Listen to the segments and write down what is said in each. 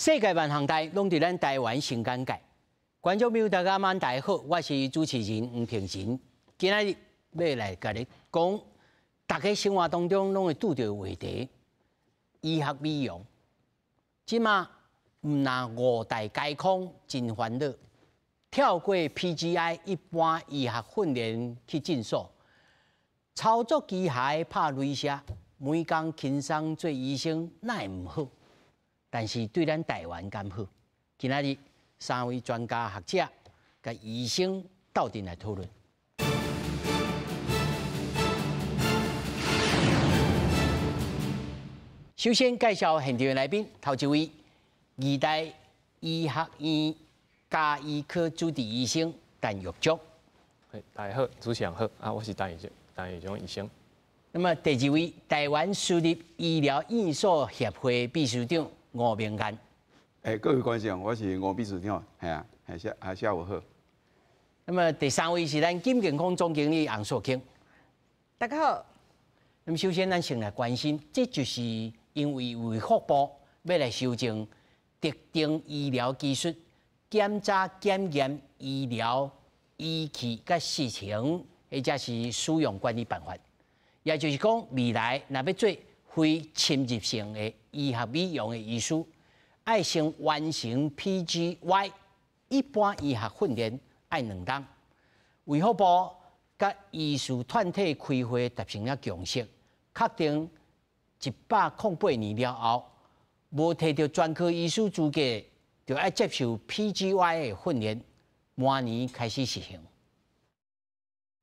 世界萬航台攏佇咱台灣成功界。觀眾朋友大家晚大家好，我是主持人黃庭仁。今仔日要來甲你講，大家生活當中攏會拄到話題，醫學美容。即馬毋那五大街坊真煩惱，跳過 PGI 一般醫學訓練去診所，操作機械拍雷射，每工輕鬆做醫生，哪會毋好？但是對咱台灣敢好？今仔日三位專家學者甲醫生鬥陣來討論。首先介紹現場的來賓，頭一位義大醫學院家醫科主治醫生陳玉竹。大家好，主持人好啊，我是陳玉竹醫生。那麼第二位台灣私立醫療院所協會秘書長吳明安。各位觀眾，我是吳秘書長，下午好。那麼第三位是咱金健康總經理洪素卿。大家好。那麼首先，咱先來關心，這就是因為衛福部要來修正特定醫療技術檢查檢驗醫療儀器甲事情，或者是使用管理辦法。也就是講，未來若要做非侵入性的醫學美容的醫師，愛先完成 PGY 一般醫學訓練，愛2檔。衛福部甲醫師團體開會達成了共識，確定108年了後，無摕到專科醫師資格，就要接受 PGY 的訓練，明年開始實行。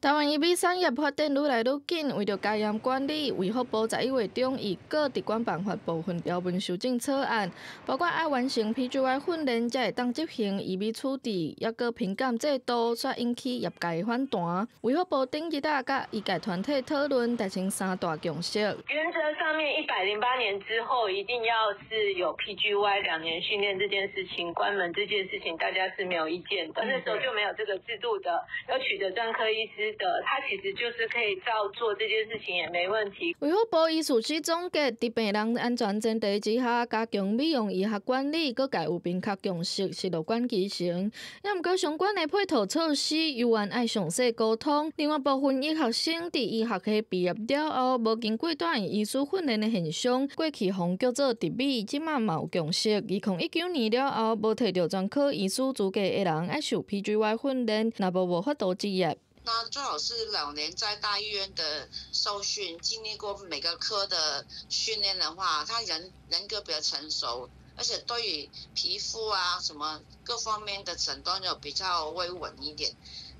台灣醫美產業發展愈來愈緊，為了加嚴管理，衛福部11月中以各疾管辦法部分條文修正草案，包括愛完成 PGY 訓練才會當執行醫美處置，抑閣評鑑制度，煞引起業界反彈。衛福部頂日甲醫界團體討論，達成3大共識。原則上面108年之後，一定要是有 PGY 2年訓練這件事情，關門這件事情，大家是沒有意見的。那時候就沒有這個制度的，要取得專科醫師。他其實就是可以照做這件事情也沒問題。衛福部醫師室總結，在病人安全前提之下，加強美容醫學管理，閣佮有明確共識是樂觀其成。也毋過相關的配套措施，有緣愛詳細溝通。另外部分醫學生佇醫學系畢業了後，無經過大院醫師訓練的現象，過去互叫做特美，即馬嘛有共識。2019年了後，無摕到專科醫師資格的人，愛受 PGY 訓練，若無法度執業。那最好是2年在大醫院的受訓，經歷過每個科的訓練的話，他人格比較成熟，而且對於皮膚啊什麼各方面的診斷有比較維穩一點，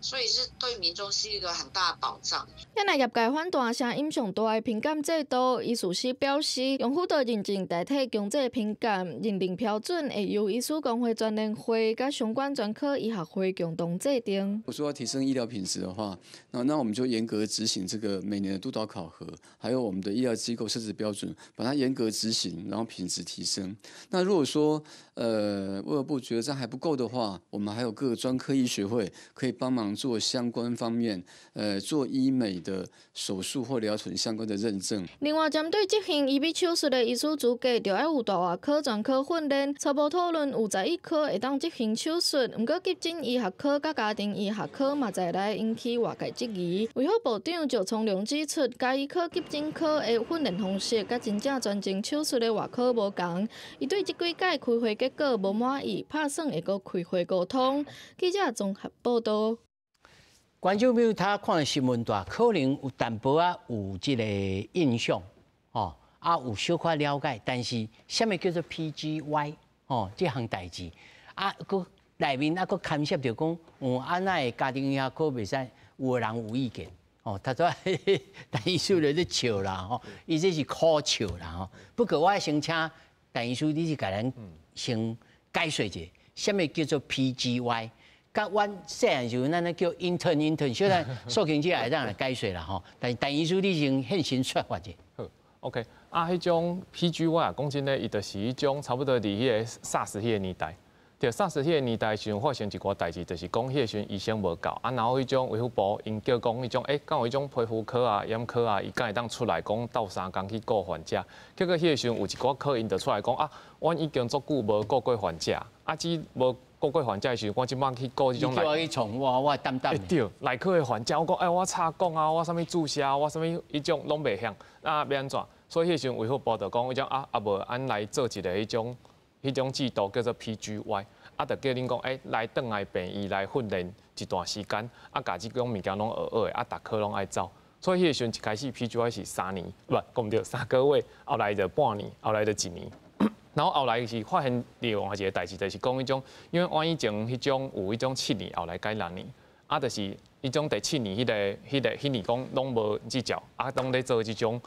所以是對民眾是一個很大的保障。現在業界反彈聲音上大的評鑑制度，醫師室表示，用輔導認證代替強制評鑑，認定標準會由醫師公會專聯會甲相關專科醫學會共同制定。我說要提升醫療品質的話，那我們就嚴格執行這個每年的督導考核，還有我們的醫療機構設置標準，把它嚴格執行，然後品質提升。那如果說衛福部覺得這還不夠的話，我們還有各個專科醫學會可以幫忙做相關方面，做醫美的手術或療程相關的認證。另外，針對執行醫美手術的醫師資格，就要有大外科專科訓練。初步討論有11科會當執行手術，毋過急診醫學科甲家庭醫學科嘛在來引起外界質疑。衛福部長石聰良指出，家醫科、急診科的訓練方式，甲真正專精手術的外科無同。伊對這幾屆開會結果無滿意，打算會閣開會溝通。記者綜合報道。觀眾朋友，他看新聞大，可能有淡薄仔有這個印象，有小可了解，但是什麼叫做 PGY 這項代誌佫內面佫牽涉着講，安那的家庭醫學科袂使有個人有意見，他說陳醫師在咧笑啦，伊這是苦笑啦，不過我先請陳醫師，你是甲咱先解說一下，什麼叫做 PGY？甲阮細漢時陣，咱咧叫 intern， 小咱素卿姐會當來解說啦吼。但陳醫師，你先現身說法者。好 ，OK，迄種 PGY 講真咧，伊就是迄種差不多佇迄個 SARS 迄個年代，對，SARS 迄個年代時陣發生一寡代志，就是講迄個時陣醫生無夠，啊，然後迄種衛福部因叫講迄種，敢有迄種皮膚科啊、眼科啊，伊敢會當出來講鬥3工去顧患者。結果迄個時陣有一寡科因就出來講啊，阮已經足久無顧過患者，啊，只無顧過患者的時陣，我即擺去顧這種來。你叫我去從我擔擔。對，內科的患者，我講我插管啊，我啥物注射啊，我啥物迄種攏袂曉，啊，要安怎？所以迄個時陣衛福部就講迄種啊無，咱來做一個迄種制度叫做 PGY， 啊，就叫恁講，來轉來病院來訓練一段時間，啊，家己種物件攏學學的，啊，逐科攏愛走。所以迄個時陣一開始 PGY 是3年，不，講唔對，3個月，後來就半年，後來就1年。然後後來是發現另外一個代志，就是講迄種，因為我以前迄種有迄種7年，後來改6年，啊，就是迄種第7年迄年講攏無執照，啊，攏咧做即種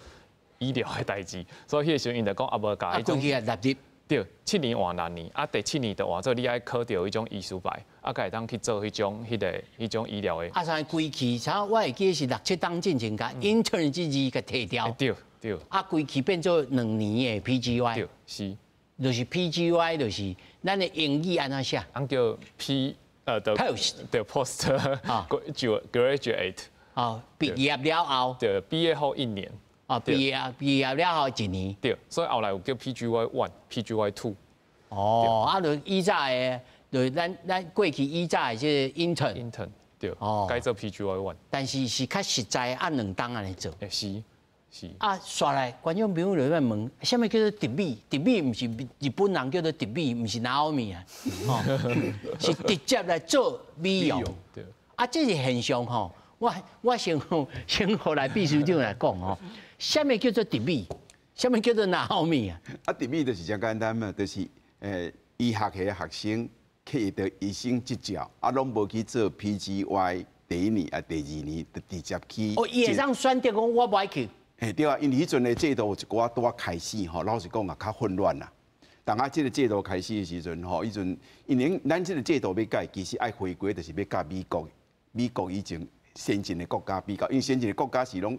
醫療的代志，所以迄個時陣因就講啊無甲迄種。對，7年換6年，啊，第7年就換做你愛考到迄種醫師牌，啊，才會當去做迄種醫療的。啊，像規期，像我會記是6、7檔進前甲 intern 這字給摕掉。對對。啊，規期變做2年的 PGY。對，是。就是 PGY， 就是咱的英語安怎寫？咱叫 post 啊 graduate。啊，畢業了後。對，畢業後1年。啊，畢業了後1年，對，所以後來有叫 PGY 1、PGY 2。哦，啊，就以前的，就咱過去以前的這個 intern， 對，哦，改做 PGY 1。但是是較實在按2檔安尼做。是。啊，刷來觀眾朋友就會問，啥物叫做迪美？迪美唔是日本人叫做迪美，唔是Naomi啊，是直接來做美容。對。啊，這是現象吼，我先後來秘書長來講吼。啥物叫做迪美？啥物叫做Naomi啊？啊，迪美就是真簡單嘛，就是醫學系學生去到醫生執照，啊，攏無去做 PGY 第1年啊、第2年，就直接去。哦，伊會當選擇講我不愛去。嘿，對啊，因為迄陣的制度有一寡拄仔開始吼，老實講也較混亂啦。當啊，這個制度開始的時陣吼，迄陣因為咱這個制度要改，其實愛回歸就是要甲美國以前先進的國家比較，因為先進的國家是攏。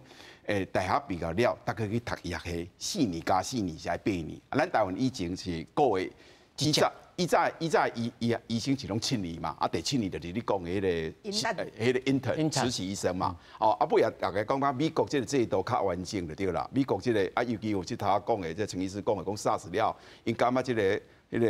大學畢業了，大概去讀藥系，4年加4年是愛8年。啊，咱台灣以前是個月，以早醫生是攏7年嘛，啊，第7年就是你講的迄個 intern 實習醫生嘛。哦，啊，不也大概講講美國這個制度較完整就對啦。美國這個啊，尤其有即頭講的，即陳醫師講的講SARS了，因感覺這個。迄個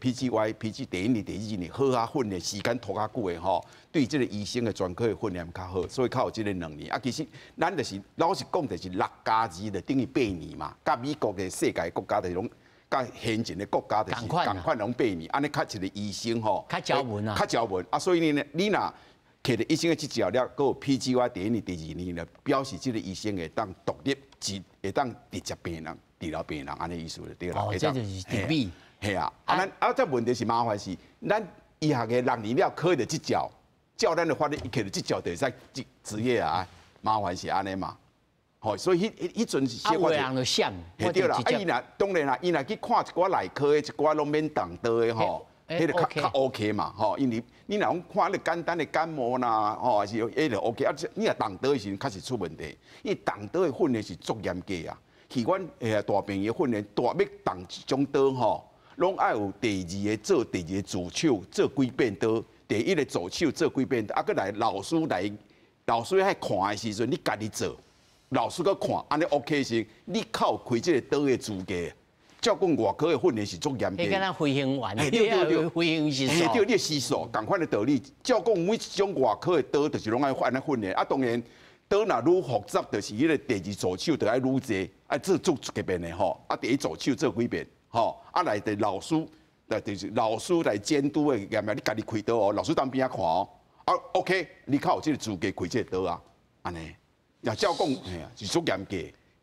PGY、PG 第1年、第2年好啊訓練時間拖較久的吼，對這個醫生的專科的訓練較好，所以較有這個2年。啊，其實咱就是老實講，就是6+2就等於8年嘛。甲美國的世界國家就是攏，甲先進的國家就是共款攏8年。安尼較一個醫生吼，較招文啊，較招文啊。所以呢，你若摕着醫生的執照了，佮有 PGY 第1年、第2年了，表示這個醫生會當獨立，會當直接病人。治療病人安尼意思就對啦。哦，這就是迪美。係啊，咱這問題是麻煩是，咱醫學嘅6年了考的執照，照咱的法律，伊摕着執照就會使執業啊。麻煩是安尼嘛。吼，所以迄陣是小可。人就想。係對啦，啊伊若當然啦，伊若去看一寡內科的，一寡攏免動刀的吼，迄個較 OK 嘛，吼，因為你若講看咧簡單的感冒啦，吼，還是迄個 OK，啊，你若動刀的時陣確實出問題，因為動刀的訓練是足嚴格啊。去阮大病院訓練，要動一種刀吼，攏愛有第2個做第2個助手做幾遍刀，第1個助手做幾遍刀，啊，佮來老師喺看的時陣，你家己做，老師佮看，安尼 OK 是，你靠開這個刀的資格。照講外科的訓練是足嚴格。你敢若飛行員，對，飛行時數。對，你的時數，同款的道理。照講每一種外科的刀，就是攏愛安尼訓練。啊，當然。刀若愈複雜，就是迄個第2助手就愛愈濟，愛做足幾遍的吼。啊，第1助手做幾遍，吼。啊，來的老師，就是老師來監督的，嚴你家己開刀哦，老師當邊仔看哦。啊 ，OK， 你靠有這個資格開這個刀啊，安尼。也照講，係啊，是足嚴格。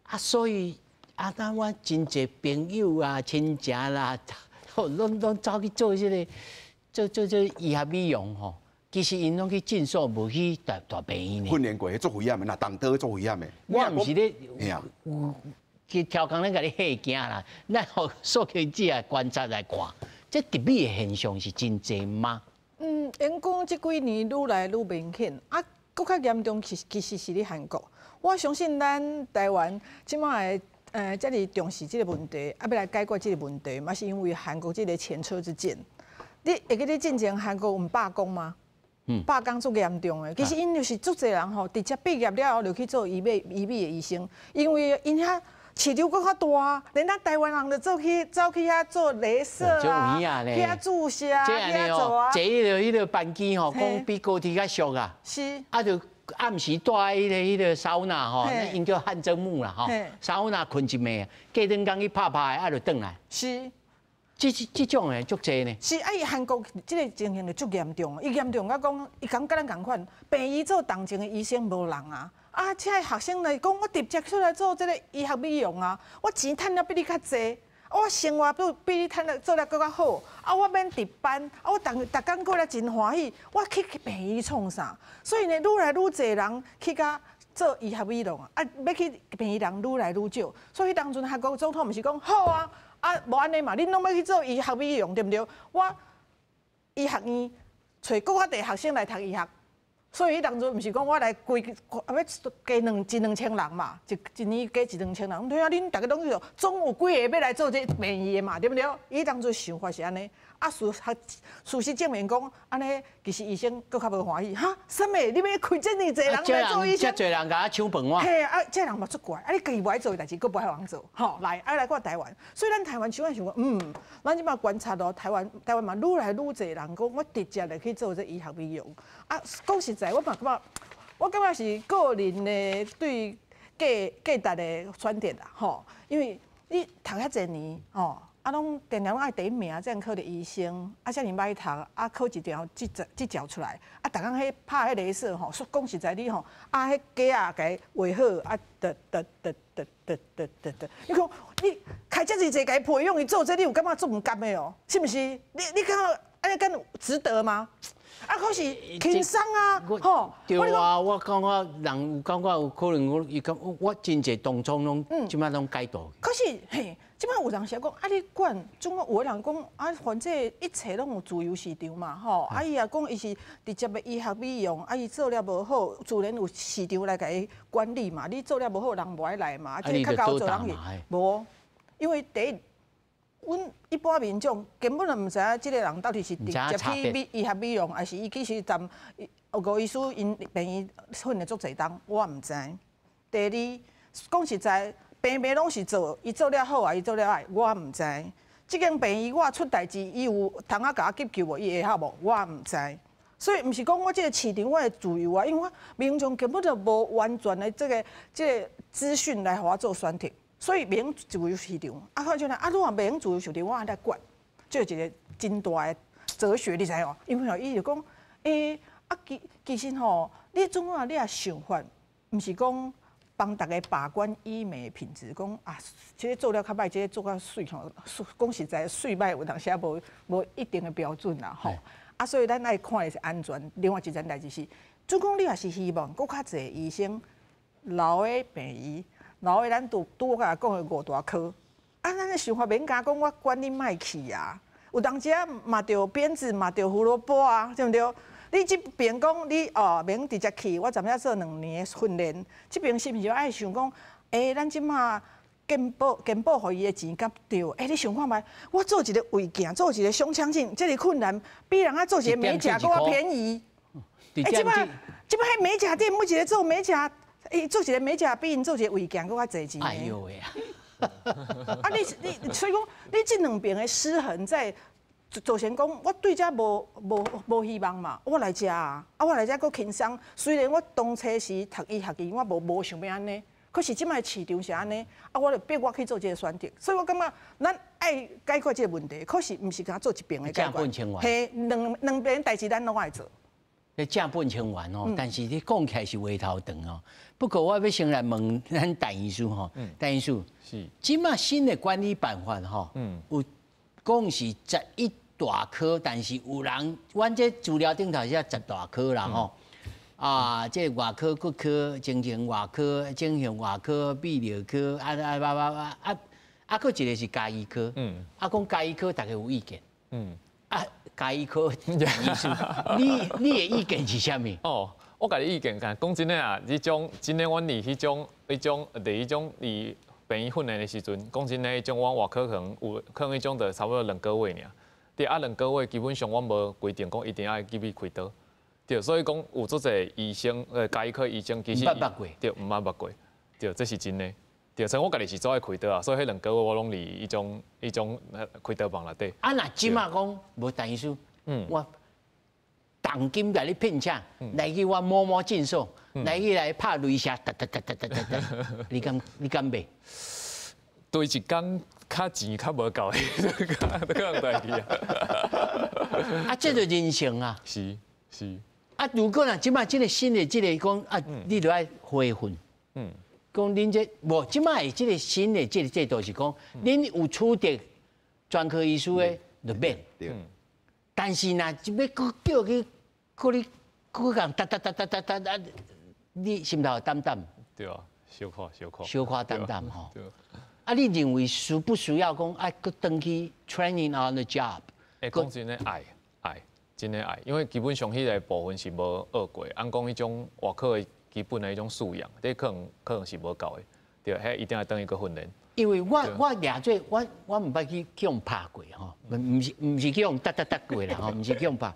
啊，所以啊，咱我真濟朋友啊、親戚啦，攏走去做這個做醫學美容吼。其實因攏去診所，無去大病院呢。訓練過，做危險的，那動刀做危險的。我唔是咧，去超工咧，甲你嚇驚啦。咱互數據機來觀察來看，這特別的現象是真濟嗎？因講這幾年愈來愈明顯，啊，佫較嚴重，其實是咧韓國。我相信咱台灣即擺遮爾重視這個問題，啊，要來解決這個問題，嘛是因為韓國這個前車之鑑。你會記得進前韓國有罷工嗎？罷工足嚴重的，其實因就是足儕人吼，直接畢業了後就去做醫美的醫生，因為因遐市場佫較大，連咱台灣人就走去遐做鐳射啊，去遐注射啊，去遐做啊。坐迄個班機吼，講比高鐵較俗啊。是。啊，就暗時帶迄個桑拿吼，因叫汗蒸木啦吼，桑拿困一暝，隔頓工去拍拍，啊就轉來。是。這種誒足濟呢？是啊，伊韓國這個情形就足嚴重，伊嚴重到講，伊講甲咱共款，病醫做同情的醫生無人啊！啊，這個學生來講，我直接出來做這個醫學美容啊，我錢賺了比你較濟，我生活比你賺了做了更較好，啊，我免值班，啊，我逐工過來真歡喜，我去病醫創啥？所以呢，愈來愈濟人去甲做醫學美容啊，要去病醫人愈來愈少，所以當陣韓國總統毋是講好啊？啊，無安尼嘛，恁攏要去做醫學美容，對不對？我醫學院找各個地學生來讀醫學，所以當陣毋是講我來規要加一兩千人嘛，一年加1-2千人。對啊，恁大家攏去總有幾個要來做這病醫的嘛，對不對？伊當陣想法是安尼。啊，事實證明講，安尼其實醫生佫較無歡喜。哈，什麼？你要開這麼濟人來做醫生？這濟人甲我搶飯碗。嘿啊，這人嘛足怪，啊你家己無愛做的代志，佫不愛人做。吼，來我台灣。所以咱台灣想講，咱即擺觀察到台灣嘛，愈來愈濟人講，我直接來去做這醫學美容。啊，講實在，我感覺是個人的對價值的選擇啦，吼，因為你讀遐濟年，吼。啊，攏定定攏愛第一名，才能考入醫生。啊，遮爾歹讀，啊，考一條即條出來。啊，逐工迄拍迄鐳射吼，說講實在你吼，啊，迄假啊，甲伊畫好，啊，你講你開遮爾濟，甲伊培養伊做這，你有感覺做毋甘的哦？是毋是？你感覺安尼敢值得嗎？啊，可是輕鬆啊，吼。對啊，我感覺人有感覺有可能我真濟當初攏即擺攏改道。可是嘿。即擺有人寫講，啊，你管總有個人講，啊，反正一切攏有自由市場嘛，吼，啊，伊也講伊是直接的醫學美容，啊，伊做了無好，自然有市場來甲伊管理嘛。你做了無好，人無愛來嘛，啊，即較高做人去，無，因為第一，阮一般民眾根本就毋知影即個人到底是直接去醫學美容，還是伊其實站吳醫師因病院訓的足濟當，我毋知。第二，講實在。病攏是做，伊做了好啊，伊做了歹，我毋知。即間病院我出代志，伊有通啊甲我急救無？伊會曉無？我毋知。所以毋是講我即個市場我會自由啊，因為我民眾根本就無完全的這個資訊來互我做選擇，所以免自由市場。啊，看像啊，如果免自由市場，我還在管，這是一個真大的哲學，你知哦？因為伊就講，其實吼，你總啊，你也想法，毋是講。幫大家把關醫美品質，講啊，這個做了較歹，這個做較水吼。講實在，水歹有當時無一定的標準啦，吼。啊，所以咱愛看的是安全。另外一件代志是，總講你也是希望佫較濟醫生，老的病醫，老的咱拄我甲講的5大科。啊，咱的想法免甲講，我管你莫去啊。有當時啊，嘛着鞭子，嘛着胡蘿蔔啊，對毋對？你即邊講你免直接去，我昨下做2年的訓練，即邊是毋是愛想講，咱即馬健保互伊的錢甲對？你想看覓，我做一個胃鏡，做一個胸腔鏡，這個困難比人啊做一個美甲佫較便宜。即馬迄美甲店，每一個做美甲，做一個美甲比因做一個胃鏡佫較濟錢。哎呦喂啊！啊你所以講，你即2邊的失衡在。造成講，我對遮無希望嘛，我來遮啊，我來遮佫輕鬆。雖然我當初時讀醫學院，我無想要安尼，可是即擺市場是安尼，啊，我就逼我去做這個選擇。所以我感覺咱愛解決這個問題，可是毋是甲做一邊的解決。嘿，兩邊代志咱攏愛做。你正本清源哦，但是你講起來是話頭長哦。不過我要先來問咱陳醫師吼，陳醫師是即擺新的管理辦法吼，有講是11大科，但是有人，阮這資料頂頭寫10大科啦吼。啊，這外科、骨科、精神外科、整形外科、泌尿科，佫一個是家醫科。講家醫科大家有意見。家醫科，醫師，你的意見是啥物？哦，我家己意見講真誒啊，迄種真誒，阮佇迄種病院訓練的時陣，講真誒，迄種阮外科可能有迄種的差不多2個月爾。對啊，2個月基本上我無規定講一定要入去開刀，對，所以講有足儕醫生家醫科醫生其實對，唔捌捌過，對，這是真的。對，所以我家己是做愛開刀啊，所以迄2個月我攏佇迄種開刀房內底。啊，那即馬講無陳醫師，我重金來你聘請，來去我摸診所，來拍雷射，你敢袂？對一工較錢較無夠的，可能代志啊。啊，這就人性啊。是。啊，如果若即馬即個新的即個講啊，你就愛恢復。講恁這無，即擺的即個新的即個制度是講，恁有取得專科醫師的就免。但是若要佫叫去，佫你講噠，你心頭擔擔。對啊，小可擔擔吼。啊，你認為需不需要講愛佫登去 training on the job？ 講真的愛，真的愛，因為基本上迄個部分是無學過，按講迄種外科的。基本的迄種素養，這可能是無夠的，對，迄一定要等一個訓練。因為我倆做，我唔捌去用拍過吼，唔是去用噠過啦吼，唔是去用拍。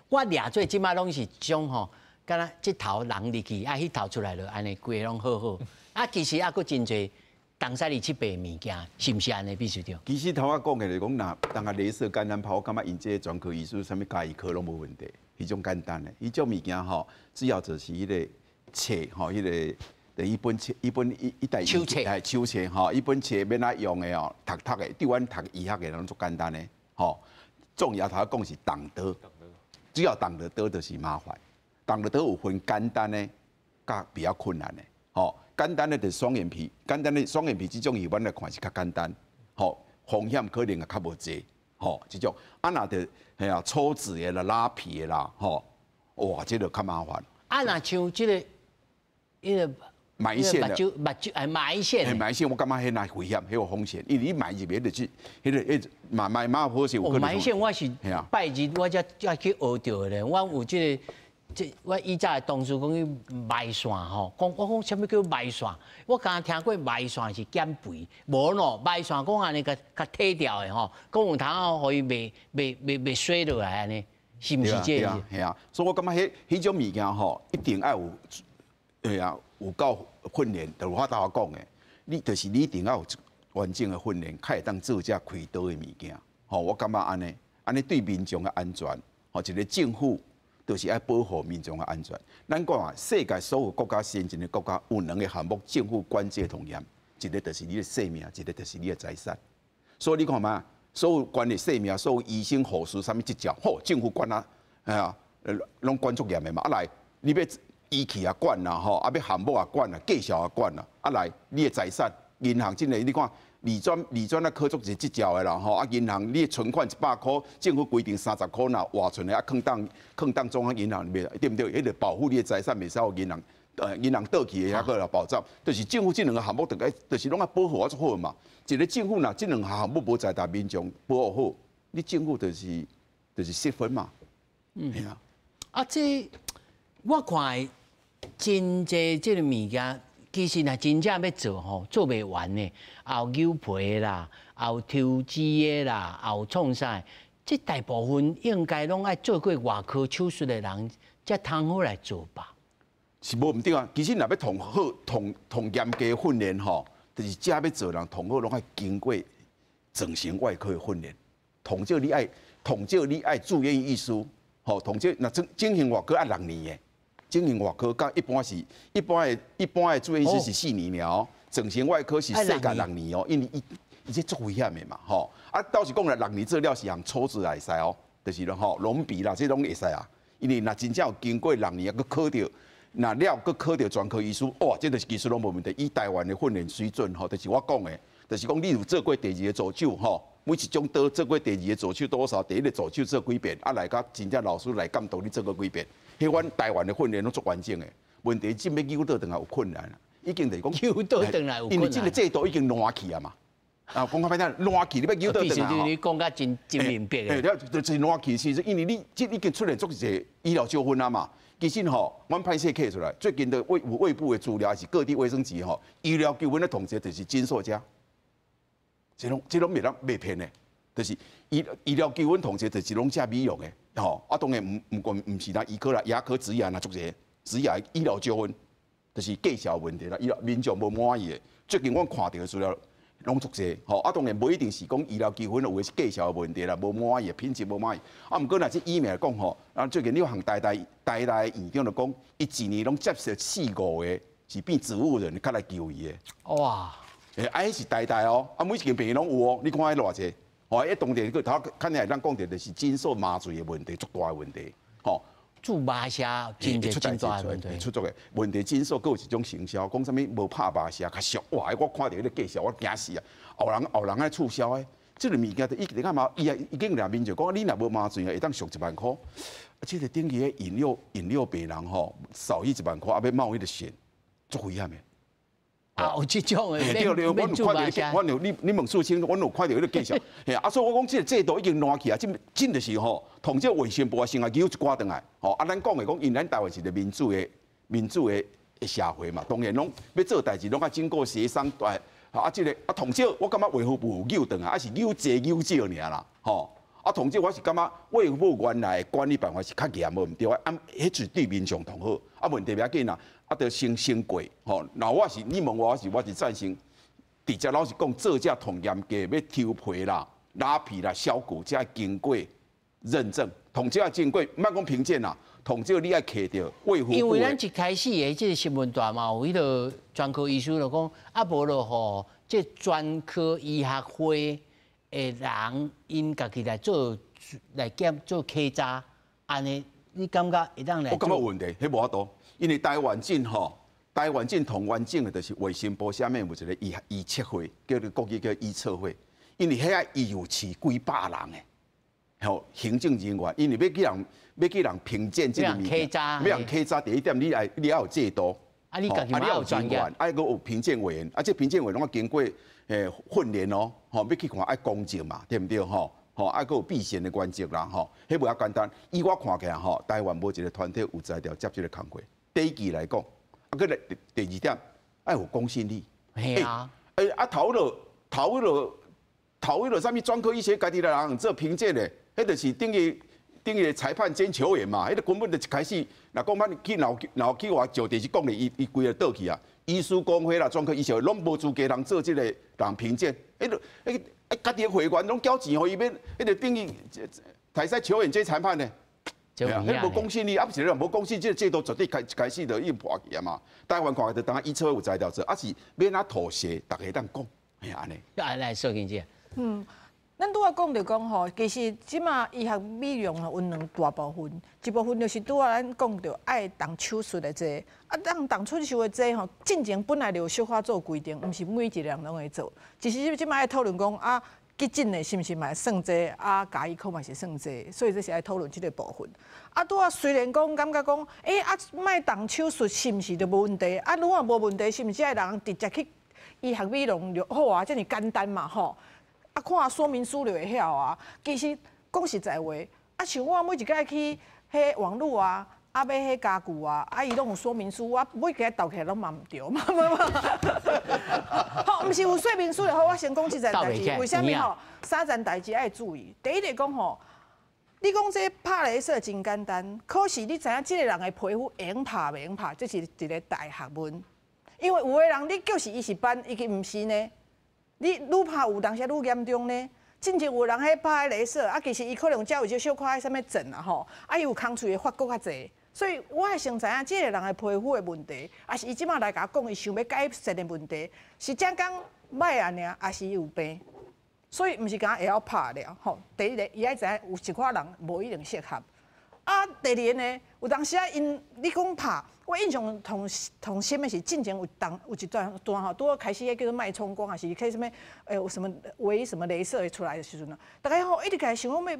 我倆做即馬攏是種吼，敢若即頭人入去，啊迄頭出來了，安尼規個攏好好。啊，其實還佫真濟東西二七八物件，是毋是安尼必須着？其實頭我講的就是講，若當下雷射感染炮，我感覺因這專科醫師啥物家醫科攏無問題。迄種簡單的，迄種物件吼，只要就是迄個冊吼，迄個一本冊，一袋手冊吼，一本冊免愛用的哦，讀的，對阮讀醫學的人足簡單的吼。重要頭講是動刀，只要動得刀就是麻煩，動得刀有分簡單的，甲比較困難的吼。簡單的就是雙眼皮，簡單的雙眼皮這種以阮來看是較簡單，吼，風險可能也較無濟。吼，這種啊，那的係啊，抽脂的啦、拉皮的啦，吼，哇，這個較麻煩。啊，那像這個，迄個埋線的，埋線，埋線，我感覺迄那危險，迄有風險，因為你埋入去就是，迄個埋好些有可能。埋線我是拜日我才去學到的，我有這個。我以前的同事講去埋線吼，我講什麼叫埋線？我剛聽過埋線是減肥，無咯，埋線講安尼甲剃掉的吼，講有通可以袂衰落來安尼，是毋是這樣？係啊，所以我感覺迄種物件吼，一定要有，係啊，有夠訓練，就是我頭講的，你就是你一定要有完整的訓練，才會當做這開刀的物件。吼，我感覺安尼對民眾的安全，吼，一個政府。就是要保護民眾的安全。咱講啊，世界所有國家先進的國家有兩個項目，政府關切同嚴，一個就是你的生命，一個就是你的財產。所以你看嘛，所有關的生命，所有醫生、護士啥物職責，吼，政府管啊，哎呀，攏管足嚴的嘛。啊來，你要儀器也管啦，吼，啊要項目也管啦，介紹也管啦。啊來，你的財產，銀行真個你看。理專啊，科足是職責的啦吼，啊銀行你的存款100塊，政府規定30塊吶，活存的啊，放當中央銀行裡面，對不對？迄個保護你的財產，袂使有銀行倒去的遐個啦保障，就是政府這兩個項目，就是攏要保護啊足好嘛。一個政府吶，這兩個項目無在大民眾保護好，你政府就是失分嘛。係啊。啊，這我看真濟這個物件。其實若真正要做吼，做袂完呢。後牛皮啦，後抽脂的啦，後創啥？這大部分應該攏愛做過外科手術的人，才通好來做吧。是無毋對啊。其實若要同好、同嚴格的訓練吼，就是只要做人同好，攏愛經過整形外科的訓練。同少你愛住院醫師，吼，同少那整形外科愛6年的。整形外科甲一般的住院醫師是4年了，整形外科是世界6年哦，因為伊這足危險的嘛，吼。啊，倒是講了6年做了是用抽脂來使哦，就是咯吼，隆鼻啦，這攏會使啊。因為若真正有經過6年，佫考到，若了佫考到專科醫師，哇，這就是技術攏無問題。以台灣的訓練水準吼，就是我講的，就是講你有做過第2個助手吼，每一種刀做過第2個助手多少，第1個助手做幾遍，啊來甲真正老師來監督你做過幾遍。迄阮台灣的訓練攏足完整的，問題真要扭倒轉來有困難啦，已經就是講扭倒轉來有困難，因為這個制度已經爛去啊嘛。啊，講較歹聽，爛去你要扭倒轉來吼。你講甲真明白的。就是爛去，是因為你這已經出現足儕醫療糾紛啊嘛。其實吼，阮歹勢客出來，最近的衛部的資料是各地衛生局吼，醫療糾紛的統計就是金屬家，這攏袂當被騙的。就是醫療糾紛同齊就是攏遮美容的，吼，啊當然唔是啦，醫科啦、牙科、植牙啦，足濟植牙醫療糾紛，就是計價問題啦，醫療民眾無滿意的。最近我看到的資料攏足濟，吼，啊當然無一定是講醫療糾紛，有的是計價問題啦，無滿意，品質無滿意。啊，毋過若即醫名來講吼，啊最近有項台大院長就講，伊一年攏接受4、5個是變植物人，較來救伊的。哇！迄是台大哦，啊每一間病院攏有哦，你看迄偌濟。哦，一當地個頭看起來，咱講的就是精索麻醉的問題，足大的問題。吼，注麻射真出大問題，出足嘅問題。精索佫有一種行銷，講啥物無拍麻射較俗。哇！我看到迄個介紹，我驚死啊！後人愛促銷誒，即個物件就一直幹嘛？已經人民就講，你若無麻醉啊，會當俗1萬塊。即個等於引誘病人吼，少於1萬塊，啊要冒迄個險，足危險誒。啊，有即種誒，對，我有看到，我有你問素清，我有看到迄個介紹，嘿，啊，所以我講即個制度已經爛去啊，真就是吼，同即個衛生部啊，先來揪一寡轉來，吼，啊，咱講的講，因咱台灣是個民主的社會嘛，當然攏要做代志，攏要經過協商，啊，即個啊，同少我感覺衛福部揪轉來，啊是揪濟揪少爾啦，吼，啊，同少我是感覺衛福部原來管理辦法是較嚴，無毋對，啊，迄是對民眾同好，啊，問題袂要緊啦。啊，得先過吼。那我是你問我是贊成，直接老實講，做這同嚴格要抽皮啦、拉皮啦、削骨，才經過認證。同這經過，莫講評鑑啦，同這你愛摕到衛福部。因為咱一開始的這個新聞段嘛，有迄個專科醫師就講，啊無就吼，這專科醫學會的人因家己來做做稽查，安尼你感覺會當來？我感覺有問題，迄無法度。因為台灣證吼，台灣證同灣證的，就是衛生部下面有一個醫測會，叫做國語叫醫測會。因為遐伊有飼幾百人誒，吼行政人員，因為要去人評鑑這個物件，要人稽查第一點，你要有制度，啊你家己要有專業，啊閣有評鑑委員，啊這評鑑委員攏要經過訓練哦，吼要去看愛公正嘛，對毋對吼？吼啊閣有避嫌的原則啦，吼，迄無遐簡單。以我看起來吼，台灣無一個團體有才調接這個工作。第一期來講，啊，佮第二點，愛有公信力。係啊，啊頭迄落啥物專科醫學家己來人做評鑑的，迄就是等於裁判兼球員嘛，迄個根本就一開始，若講咱去鬧去話就地是講的，伊規個倒去啊，醫師公會啦、專科醫學攏無資格人做這個人評鑑，迄家己的會員攏交錢互伊免，迄個等於台賽球員兼裁判呢。迄無公信力，啊不是咧，無公信，這個制度絕對開始就已經破去啊嘛。台灣看就當醫測有才調做，啊是免哪妥協，大家當講，係安尼。來說經姐。咱拄仔講着講吼，其實即馬醫學美容吼有兩大部分，一部分就是拄仔咱講着愛動手術的這，啊動手術的這吼，進前本來就有小可做規定，毋是每一個人攏會做，只是即馬愛討論講啊。急診的是毋是嘛算濟啊？家醫科嘛是算濟，所以這是愛討論這個部分。啊，拄啊雖然講感覺講，啊，賣動手術是毋是就無問題？啊，如果無問題，是毋是愛人直接去醫學美容就好啊？這麼簡單嘛吼？啊，看下說明書就會曉啊。其實講實在話，啊，像我每一擺去迄網絡啊。啊，買迄家具啊，啊，伊攏有說明書，啊，每個倒起來攏嘛毋對嘛。好，毋是有說明書就好。我先講即件代志，為蝦米吼？3件代志愛注意。第一個講吼，你講這拍雷射真簡單，可是你知影即個人的皮膚會用拍袂用拍，這是一個大學問。因為有的人你就是醫師班，伊個毋是呢，你愈拍有當時愈嚴重呢。真正有人喺拍雷射，啊，其實伊可能只有一小塊啥物疹啊吼，啊，伊有空喙的發閣較濟。所以我會先知影，即個人的皮膚的問題，還是伊即馬來甲我講，伊想要改善的問題，是正講歹啊爾，還是有病。所以毋是講會曉拍了吼。第一個，伊愛知影有一寡人無一定適合。啊，第二個呢，有當時啊，因你講拍，我印象同深的是進前有一段吼，拄好開始迄叫做脈衝光，還是開什麼有什麼微什麼雷射會出來的時陣啊，大家吼一直開始想講要。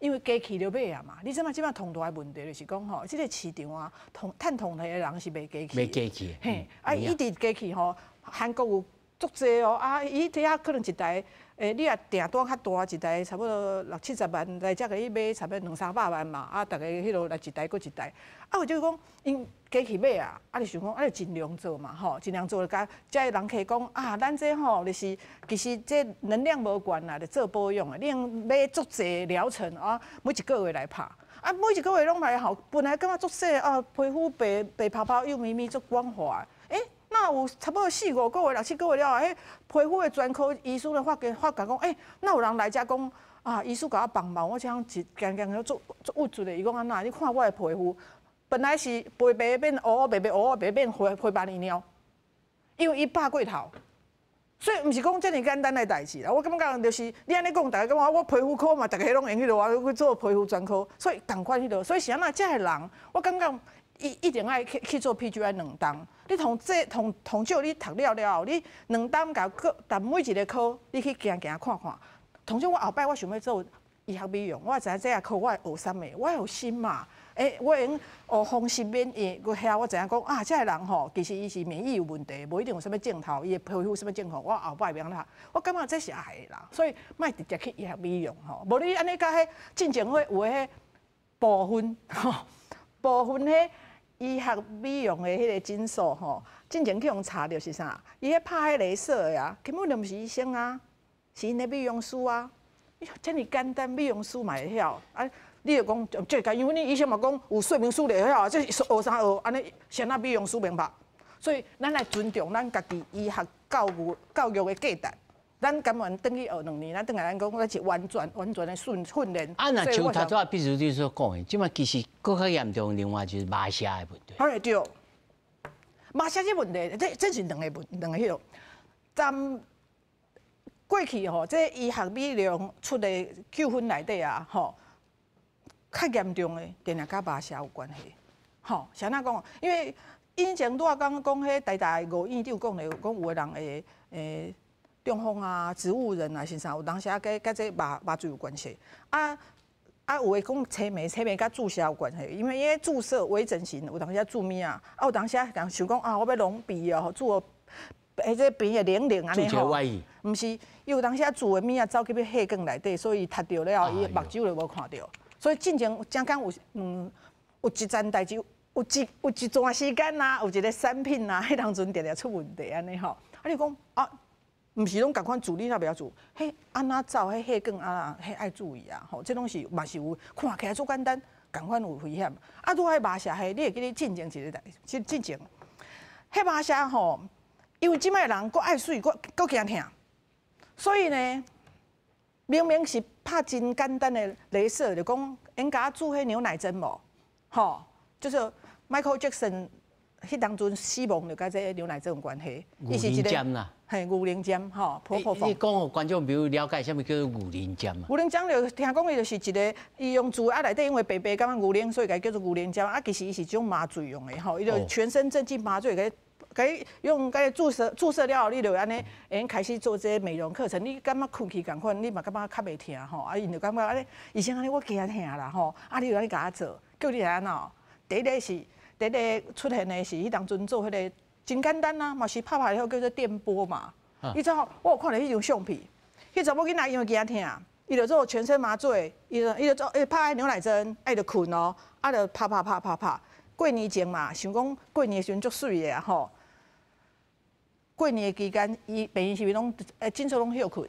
因為機器就買啊嘛，你即馬同大的問題就是講吼，即個市場啊，趁同台的人是賣機器。賣機器。嘿，啊，伊佇機器吼，韓國有足濟哦，啊，伊底下可能一台，你若訂單較大，一台差不多60-70萬，來才可以買差不多200-300萬嘛，啊，逐個迄落來一台過一台，啊，有就是講因加去買啊，啊，就想講，啊，就盡量做嘛，吼，盡量做就甲遮人客講啊，咱這吼就是其實這能量無懸啦，就做保養的，你用買足濟療程啊，每一個月來拍。啊，每一個月攏來好，本來感覺足細啊，皮膚白泡泡、幼咪咪、足光滑。那有差不多4-5個月、6-7個月了，皮膚的專科醫師咧發覺講，那有人來遮講啊，醫師甲我幫忙，我這樣漸做鬱卒的。伊講安那，你看我的皮膚，本來是白白變烏白白烏白變灰白黏黏，因為伊拍過頭。所以毋是講遮爾簡單的代志啦，我感覺就是你安尼講，大家感覺我皮膚科嘛，大家攏用迄落啊去做皮膚專科，所以同款迄落。所以是安那，遮個人，我感覺一定愛去做 PGY 2檔。你同少你讀了後，你2檔甲但每一個科你去行看看。同少我後擺我想要做醫學美容，我知影這個科我會學啥物，我有心嘛。我用學風濕免疫，我遐我知影講啊，這個人吼，其實伊是免疫有問題，無一定有啥物症頭，伊的皮膚啥物症頭，我後擺袂曉啦。我感覺這是愛啦，所以莫直接去醫學美容吼，無你安尼甲迄進前會有迄部分迄醫學美容的迄個診所吼，進前去用查着是啥？伊迄拍迄鐳射的啊，根本就毋是醫生啊，是因的美容師啊。這麼簡單，美容師嘛會曉啊。你就講最緊，因為你醫生嘛講有說明書就會曉，這是學啥學，安尼先那美容師明白。所以咱來尊重咱家己醫學教育的價值。咱甘願等去學2年，咱等下咱講咱是完全的訓練。啊，那像頭拄仔比如你所講的，即馬其實更較嚴重，另外就是馬蝦的問題。哎對，馬蝦這問題，這是兩個迄落。咱過去吼，這醫學美容出的糾紛內底啊，吼。較嚴重的，定定甲馬蝦有關係。吼，是安怎講？因為以前拄仔講迄台大吳院長講的，講有個人會中風啊、植物人啊，是啥？有當時甲這馬水有關係。有誒講青黴甲注射有關係，因為伊注射微整形，有當時注物啊，有當時人想講啊，我要隆鼻哦，做這鼻的靈安尼吼。毋是，伊有當時注的物啊，走去要血管內底，所以踢着了，伊目睭就無看到。所以進前正講有一件代志，有一段時間啊，有一個產品啊，迄當陣定定出問題安尼吼。啊，你講啊，毋是攏共款處理，那不要做，迄安怎走，迄血管啊，迄愛注意啊，吼，這攏是嘛是有看起來足簡單，共款有危險。啊，拄迄馬蝦，迄你會記得進前一個代，進前，迄馬蝦吼，因為即擺人佫愛水，佫驚疼，所以呢。明明是拍真簡單的鐳射，就講因甲注迄牛奶針無，吼，就是Michael Jackson 迄當陣死亡就甲這牛奶針有關係。牛奶針啦，嘿，牛奶針，吼，婆婆你講互觀眾朋友了解啥物叫做牛奶針啊？牛奶針就聽講伊就是一個，伊用注啊內底因為白白感覺牛奶，所以甲叫做牛奶針。啊，其實伊是一種麻醉用的，吼，伊就全身鎮靜麻醉，佮用佮注射了後，你就安尼，開始做這個美容課程。你感覺空氣共款，你嘛感覺較袂疼吼。啊，因就感覺安尼，醫生安尼我驚疼啦吼。啊，你就安尼甲我做，叫你安怎？第一個出現的是迄當陣做迄個真簡單啊，嘛是拍以後叫做電波嘛。伊之後我有看到迄張相片，迄查某囡仔因為驚疼，伊就做全身麻醉，伊就做拍牛奶針，伊就困哦，啊就拍。過年前嘛，想講過年的時陣足水的啊吼。過年的期間，伊病院是攏診所攏休困，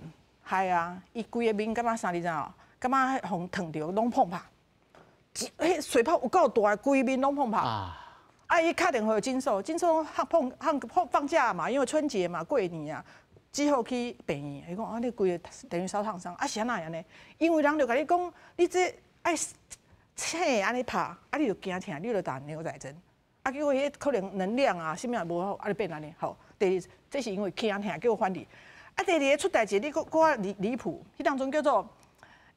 係啊，伊規個面感覺啥你知影？感覺互燙着攏碰拍，迄水泡有夠大，規面攏碰拍。啊，伊敲電話診所放假嘛，因為春節嘛，過年啊，只好去病院。伊講啊，你規個等於燒燙傷，啊是安那樣呢？因為人就甲你講，你這愛切安尼拍，啊你就驚疼，你就打牛仔針。啊，結果迄可能能量啊，啥物也無好，啊，就變安尼。好，第二，這是因為驚疼，叫我翻譯。啊，第二個出代誌，你佫離譜，迄當中叫做，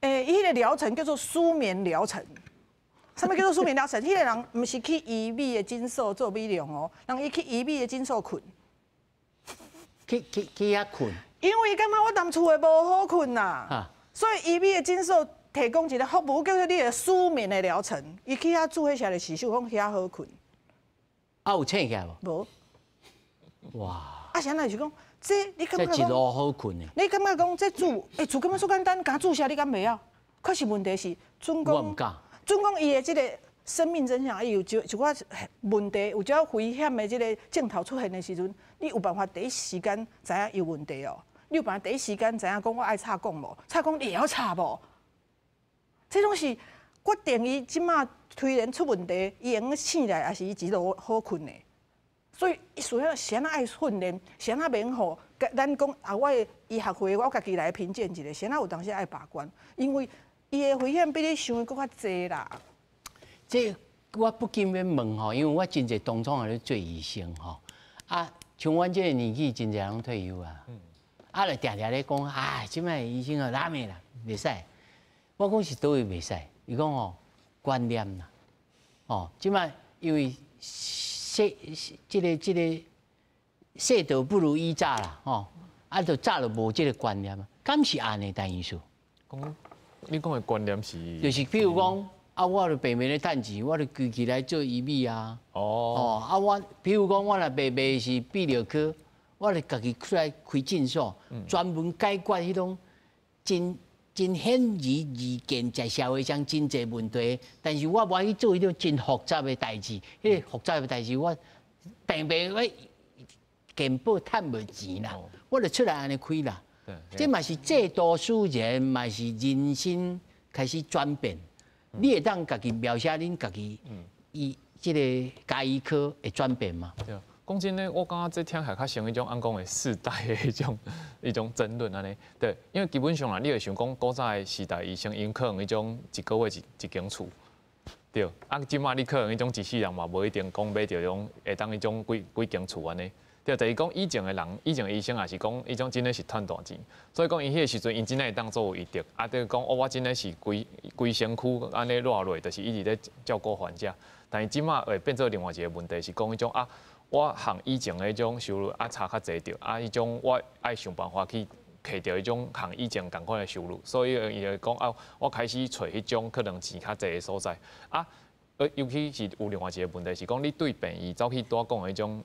伊迄個療程叫做舒眠療程。啥物叫做舒眠療程？迄個人毋是去醫美的診所做美容哦，人伊去醫美的診所困。去遐困。因為伊感覺我當厝的無好困吶，所以醫美的診所提供一個服務叫做你的舒眠的療程。伊去遐做迄些的時數，講遐好困。啊，有醒起來無？無。哇！啊，啥來是講，這你感覺講？這一路好困的。你感覺講這煮，煮咁樣說簡單，加注射你敢袂曉？可是問題是，準講伊的這個生命真相，伊有一寡問題，有一寡危險的這個鏡頭出現的時陣，你有辦法第一時間知影有問題哦？你有辦法第一時間知影講我愛插管無？插管你會曉插無？這種是決定伊即馬推然出問題，伊會用醒來，還是伊一路好困的？所以，需要先愛訓練，先啊免好。咱講啊，我的醫學會，我家己來評鑑一下，先啊有當時愛把關，因為伊的危險比你想的佫較濟啦。這我不禁要問吼，因為我真濟當初也咧做醫生吼，啊，像阮這個年紀，真濟人退休啊，啊，就常常咧講，啊，即擺醫生啊，哪面啦，袂使。我講是倒位袂使，伊講吼觀念啦，哦，即擺因為這個世道不如以早啦，吼，啊，就早就無這個觀念啊，敢是安尼單意思？講你講的觀念是，就是比如講。啊，我著白面咧趁錢，我著規起來做醫美啊。哦。啊，我比如講，我若白面是泌尿科，我著家己出來開診所，專門解決迄種真顯而易見在社會上真濟問題。但是我無愛去做迄種真複雜的代誌，迄個複雜的代誌我病我健保趁無錢啦，我著出來安尼開啦。這嘛是制度使然，嘛是人生開始轉變。你會當家己描寫恁家己，伊即個家醫科會轉變嘛？對，講真咧，我感覺這聽起來較像迄種按講的世代的迄種爭論安尼。對，因為基本上啦，你會想講古早的時代醫生，因可能迄種一個月一間厝，對。啊，即馬你可能迄種一世人嘛，無一定講買着種會當迄種幾間厝安尼。對，就是講以前的人，以前的醫生也是講，伊種真的是賺大錢，所以講伊迄個時陣，因真的會當做醫德，啊，就是講我真的是規身軀安尼落落，就是一直咧照顧患者。但是即馬會變做另外一個問題是講迄種啊，我行以前的迄種收入啊差較濟着，啊，迄種我愛想辦法去摕到迄種行以前同款的收入，所以伊就講啊，我開始找迄種可能錢較濟的所在啊。尤其是有另外一個問題是講，你對病醫走去多講迄種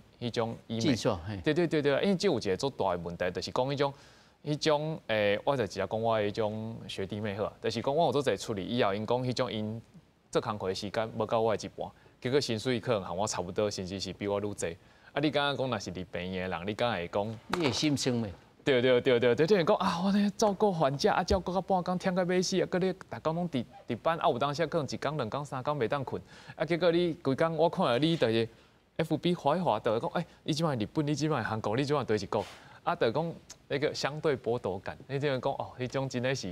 醫美，對，因為這有一個足大的問題，就是講迄種我就直接講我迄種學弟妹好，就是講我有做在處理以後，因講迄種因做工課的時間無夠我的一半，結果薪水可能和我差不多，甚至是比我愈濟。啊，你剛剛講若是離病院的人，你敢會講？你會心酸咩？對，就是講啊，我呢照顧患者，啊照顧到半工，忝到要死，啊，擱你逐工攏佇班，啊有當時可能1工、2工、3工袂當困，啊結果你規工我看到你就是 FB 滑一滑，就講你即擺日本，你即擺韓國，你即擺對一個，啊就講那個相對剝奪感，你即個講哦，迄種真的是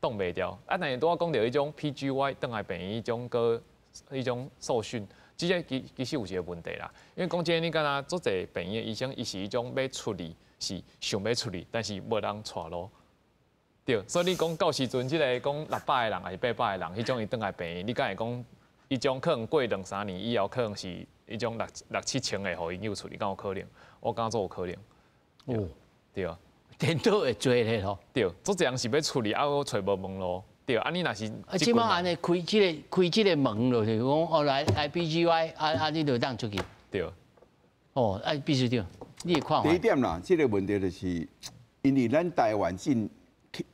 擋袂掉，啊但是拄仔講到迄種 PGY 倒來病院迄種受訓，即個其實有一個問題啦，因為講真，你敢若做者病院醫生，伊是迄種要處理。是想要處理，但是無人帶路，對，所以你講到時陣，即個講600個人還是800個人，迄種伊倒來病院，你敢會講，伊種可能過2-3年以後，可能是迄種6-7千個，互因有處理，敢有可能？我感覺做有可能。哦，對啊，電腦會做咧咯。對，做這樣是要處理，啊，我找無門路。對，啊，你若是啊，即馬安尼開即個門咯，就是講哦來 PGY，啊，你就當出去。對。哦，必須對。你看第一點啦，這個問題就是，因為咱台灣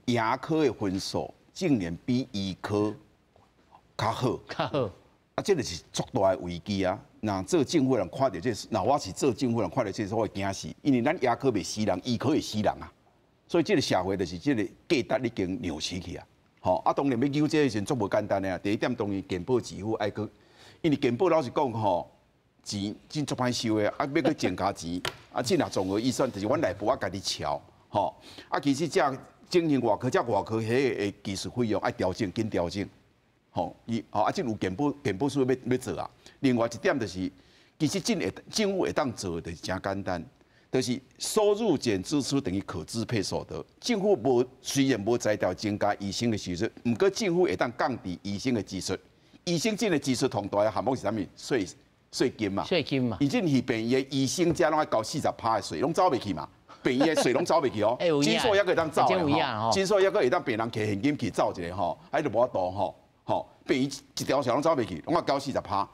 牙科的分數竟然比醫科較好，啊，這個是足大的危機啊！那做政府人看到這，那我是做政府人看到這，我會驚死，因為咱牙科袂死人，醫科會死人啊！所以這個社會就是這個價值已經扭曲去啊！吼，啊，當然要糾這個時陣足無簡單的啊。第一點當然健保支付愛去，因為健保老實講吼。錢真足歹收的，啊，要去增加錢，啊，這若綜合預算，就是阮內部我家己調，吼，啊，其實這進行外科，迄個技術費用愛調整，緊調整，吼，啊，這有健保署要做啊。另外一點就是，其實政府會當做的就是真簡單，就是收入減支出等於可支配所得。政府雖然無財條增加醫生的時數，不過政府會當降低醫生的支出。醫生這個支出同大嘅項目是啥物？稅金嘛，以前是病院的醫生家攏愛交40%的稅，攏走袂去嘛。病院的稅攏走袂去哦。診所也可以當走的吼，診所也可以當病人摕現金去走一個吼，還就無法度吼。病院一條線攏走袂去，攏愛交40%。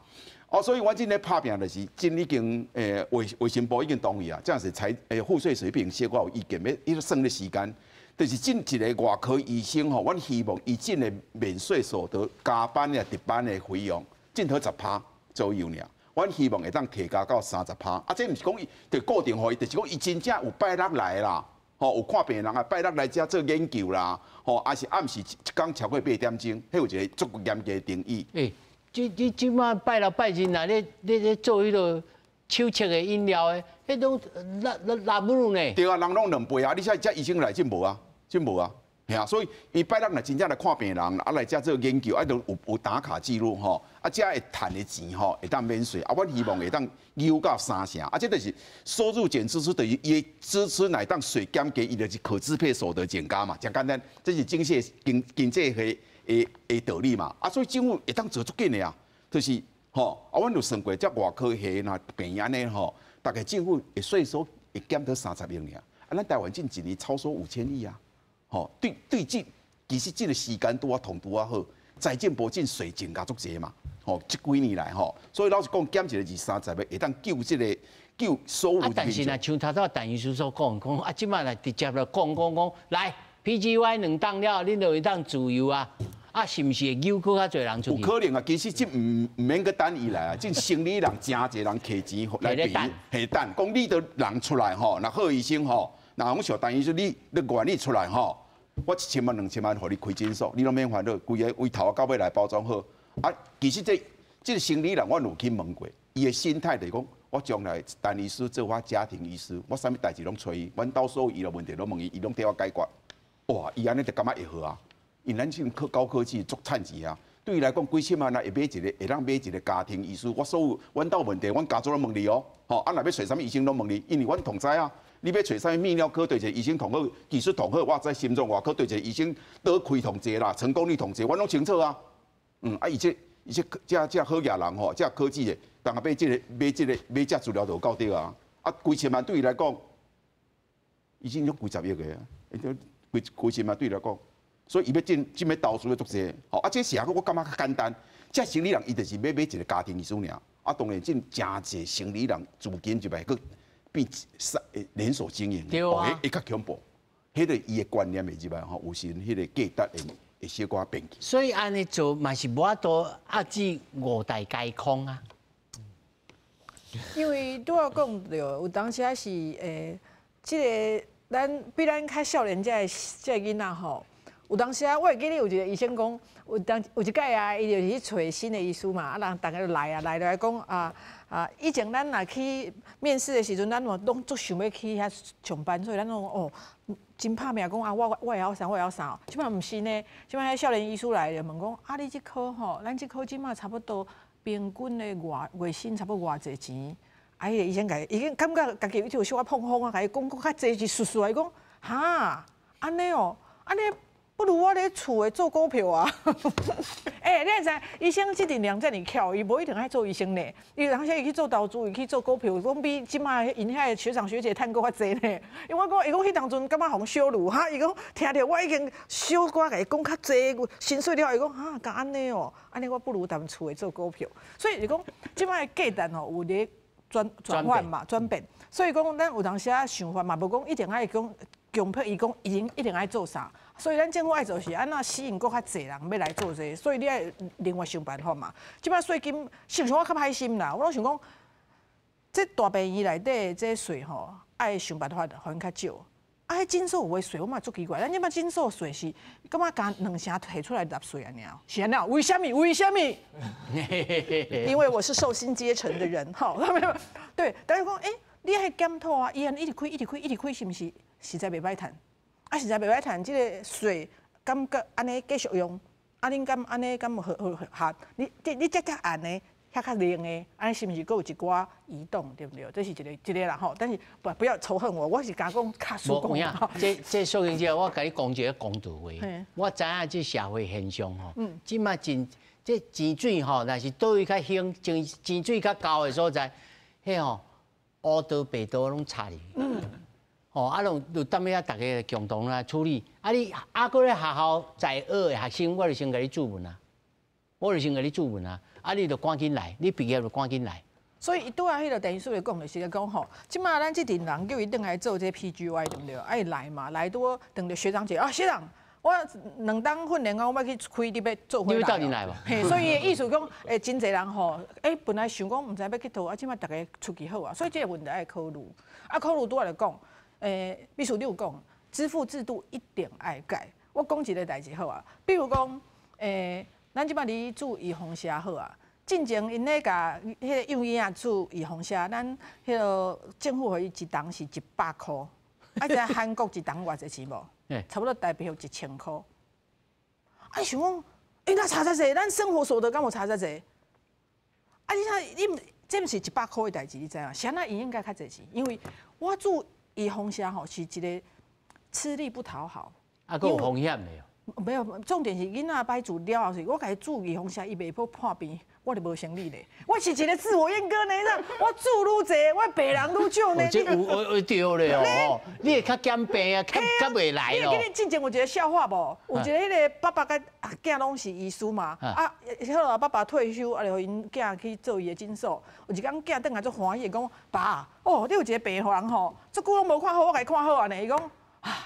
哦，所以我今日拍拼就是，真已經衛生部已經同意啊，這樣是賦稅水平小可有意見，要省啲時間。就是真一個外科醫生吼，阮希望伊真的免稅所得加班呀、值班的費用，淨好10%左右爾。阮希望會當提高到30%。啊，這毋是講伊就固定互伊，就是講伊真正有拜六來啦，吼有看病人啊，拜六來遮做研究啦，吼還是暗時一工超過8點鐘，迄有一個足嚴格的定義。你即馬拜六拜日來咧做迄個手冊的飲料的，迄種納入呢？對啊，人攏2倍啊！你像遮醫生來真無啊，真無啊，係啊，所以伊拜六若真正來看病人，啊來遮做研究，啊都有打卡記錄吼，啊遮會賺的錢吼會當免稅，啊阮希望會當優到3成，啊這就是收入減支出等於伊支出乃當稅減加，伊就是可支配所得減加嘛，講簡單，這是經濟學的道理嘛，啊所以政府會當做足緊的啊，就是吼，啊阮就算過，遮外科系若病安尼吼，大概政府的稅收會減到30億爾，啊咱台灣近一年超收5000億啊，吼對這其實這個時間拄啊同拄啊好，財政部進稅增加足濟嘛，吼這幾年來吼，所以老實講減一個20-30億，會當救這個救收入。啊，但是若像頭頭陳醫師所講，啊，即擺來直接來講，來 PGY 2檔了，恁就會當自由啊。啊，是毋是會誘更較濟人出去？有可能啊，其實這唔免個等伊來啊，這生理人真濟人摕錢來賠，係等。講你的人出來吼，那好醫生吼，那講小陳醫生你願意出來吼，我1000萬2000萬，互你開診所，你攏免煩惱，規個為頭到尾來包裝好。啊，其實這個生理人我有去問過，伊的心態就是講，我將來陳醫師做我家庭醫師，我啥物代誌攏找伊，阮兜所有醫療問題攏問伊，伊攏替我解決。哇，伊安尼就感覺會好啊。因咱這種高科技足趁錢啊，對伊來講幾千萬啊，會當買一個家庭醫師。我所有阮兜問題，阮家族攏問你哦。吼，啊，若要找啥物醫生攏問你，因為阮同知啊。你要找啥物泌尿科對一個醫生同好，技術同好，我知心臟外科對一個醫生倒開同濟啦，成功率同濟，阮攏清楚啊。啊，伊這好野人吼，這科技的，當下買這資料就有夠對啊。啊，幾千萬對伊來講，已經有幾十億個啊，幾千萬對伊來講。所以伊要進要投資要足濟，吼啊！這時候我感覺較簡單，這生理人伊就是要買一個家庭醫師爾，啊當然進真濟生理人資金就袂去變連鎖經營，對啊，會較恐怖。迄個伊的觀念會入來吼，有時迄個價值會小可變去。所以安尼做嘛是無法度壓制5大皆空啊。因為拄仔講到，有當時是這個咱比咱較少年這個囡仔吼。有當時啊，我會記得有一個醫生講，有一擺啊，伊就是去找新的醫師嘛，啊人大家就來講以前咱若去面試的時陣，咱攏足想要去遐上班，所以咱攏真拍命講啊，我會曉啥，即擺毋是呢，即擺迄少年醫師來就問講，啊你這科吼，咱這科即擺差不多平均的月薪差不多偌濟錢？啊，迄個醫生甲伊感覺家己有小可碰風啊，甲伊講較濟是術數，伊講哈安尼哦，安尼。不如我咧厝誒做股票啊！你會知醫生這陣量遮爾巧，伊無一定愛做醫生呢。伊有當時伊去做投資，伊去做股票，講比即馬因遐學長學姐趁佫較濟呢。因為我講，伊講迄當陣感覺互羞辱哈，伊講聽着我已經小可甲伊講較濟薪水了，伊講哈，敢安尼哦，安尼我不如踮厝誒做股票。所以伊講即馬誒價值吼有咧轉換嘛，轉變。所以講咱有當時啊想法嘛，無講一定愛講強迫伊講一定愛做啥。所以咱政府愛做是安怎吸引佫較濟人要來做這個，所以你愛另外想辦法嘛。即擺稅金，想我較歹心啦。我攏想講，這大病院內底這稅吼，愛想辦法還較少。啊，迄診所有誒稅，我嘛足奇怪。咱即擺診所稅是，感覺加2成摕出來納稅安尼啊？是安尼？為什麼？為什麼？因為我是受薪階層的人，吼。對，但是講，你愛檢討啊，伊安一直開，是毋是實在袂歹趁？啊，實在袂歹趁，即個稅感覺安尼繼續用，啊，恁敢安尼敢好合？你這較暗的，遐較靈的，安尼是毋是佫有一寡移動，對不對？這是一個啦吼。但是不要仇恨我是甲講較輸講。這收音機，我甲你講一個公道話。我知影這社會現象吼，即馬這錢水吼，若是倒位較興，錢水較高的所在，迄吼烏道白道攏插哩。啊，就當面大家共同來處理。啊，你佫咧學校在學的學生，我就先甲你注文啊。啊，你就趕緊來，你畢業就趕緊來。所以伊拄仔迄個等於說來講，就是講吼，即馬咱這陣人叫伊轉來做這 PGY 對不對？愛來嘛，來多等着學長姐啊，學長，我2檔訓練啊，我要去開你要做回來。你要到底來無？嘿，所以意思講，真濟人吼，本來想講毋知要去佗，啊，即馬大家出去好啊，所以這個問題愛考慮。啊，考慮拄仔來講，秘書你有講，支付制度一定愛改。我講一個代誌好啊，比如講，咱即馬哩做預防車好啊。進前因咧甲迄個幼兒園做預防車，咱迄個政府互伊一檔是100塊，啊，在韓國一檔偌濟錢無？差不多台幣1000塊。啊，想講，那差遮濟，咱生活所得敢有差遮濟？啊，你這毋是100塊的代誌，你知影？啥那伊應該較濟錢，因為我做預防車吼是一個吃力不討好。啊，佫有風險的。沒有，重點是囡仔擺做了後是，我家己做預防車，伊袂要破病，我就無生理咧。我是一個自我閹割呢，我做愈濟，我病人愈少呢。這有對咧哦，你會較減病啊，較袂來咯。你之前有一個笑話無？有一個迄個爸爸甲囝攏是醫師嘛，啊，後來爸爸退休，啊，就因囝去做伊的診所。有一工囝轉來足歡喜，講爸，哦，你有一個病人吼，足久攏無看好，我甲伊看好安尼，伊講。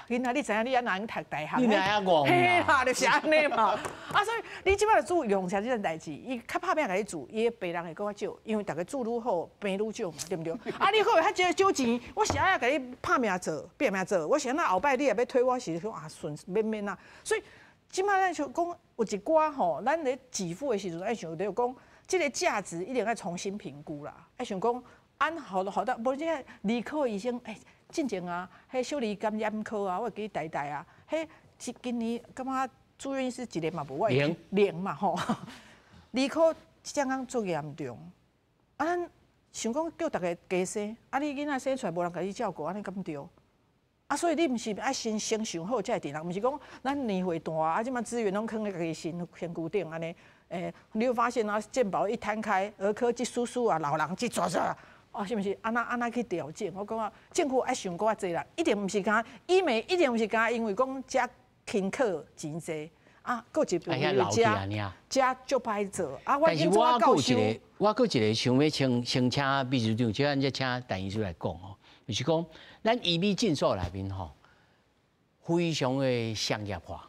囡仔，你知影你安怎讀大學？你哪樣講？嘿啦，就是安尼嘛。啊，所以你即擺就做預防車這件代誌，伊較拍拼甲你做，伊個病人會更較少，因為大家做愈好，病愈少嘛，對不對？啊，你好，較少錢，我是愛甲你拍命做，拼命做。我想那後擺你也要推我，是講啊順免啊。所以即擺咱就講有一寡吼，咱咧給付的時陣愛想着講，這個價值一定要重新評估啦。愛想講按好到，無即個兒科醫生進前啊，迄小兒感染科啊，我會記台啊，迄今年感覺住院醫師一個嘛無，我0嘛吼。兒科這樣做嚴重，啊，咱想講叫大家加生，啊，你囡仔生出來無人甲你照顧，安尼敢對？啊，所以你毋是愛先想好才會定人，毋是講咱年歲大啊，即馬資源攏囥咧家己身軀頂安尼。你會發現啊，健保一攤開，兒科這叔叔啊，老人這抓抓。哦，是毋是？安那去調整？我講啊，政府愛想較濟啦，一定毋是講醫美，一定毋是講因為講遮輕課真濟啊，佫一部分遮足歹做啊。但是我佫一個想要請秘書長，就按這請陳醫師來講吼，就是講咱醫美診所內面吼，非常的商業化。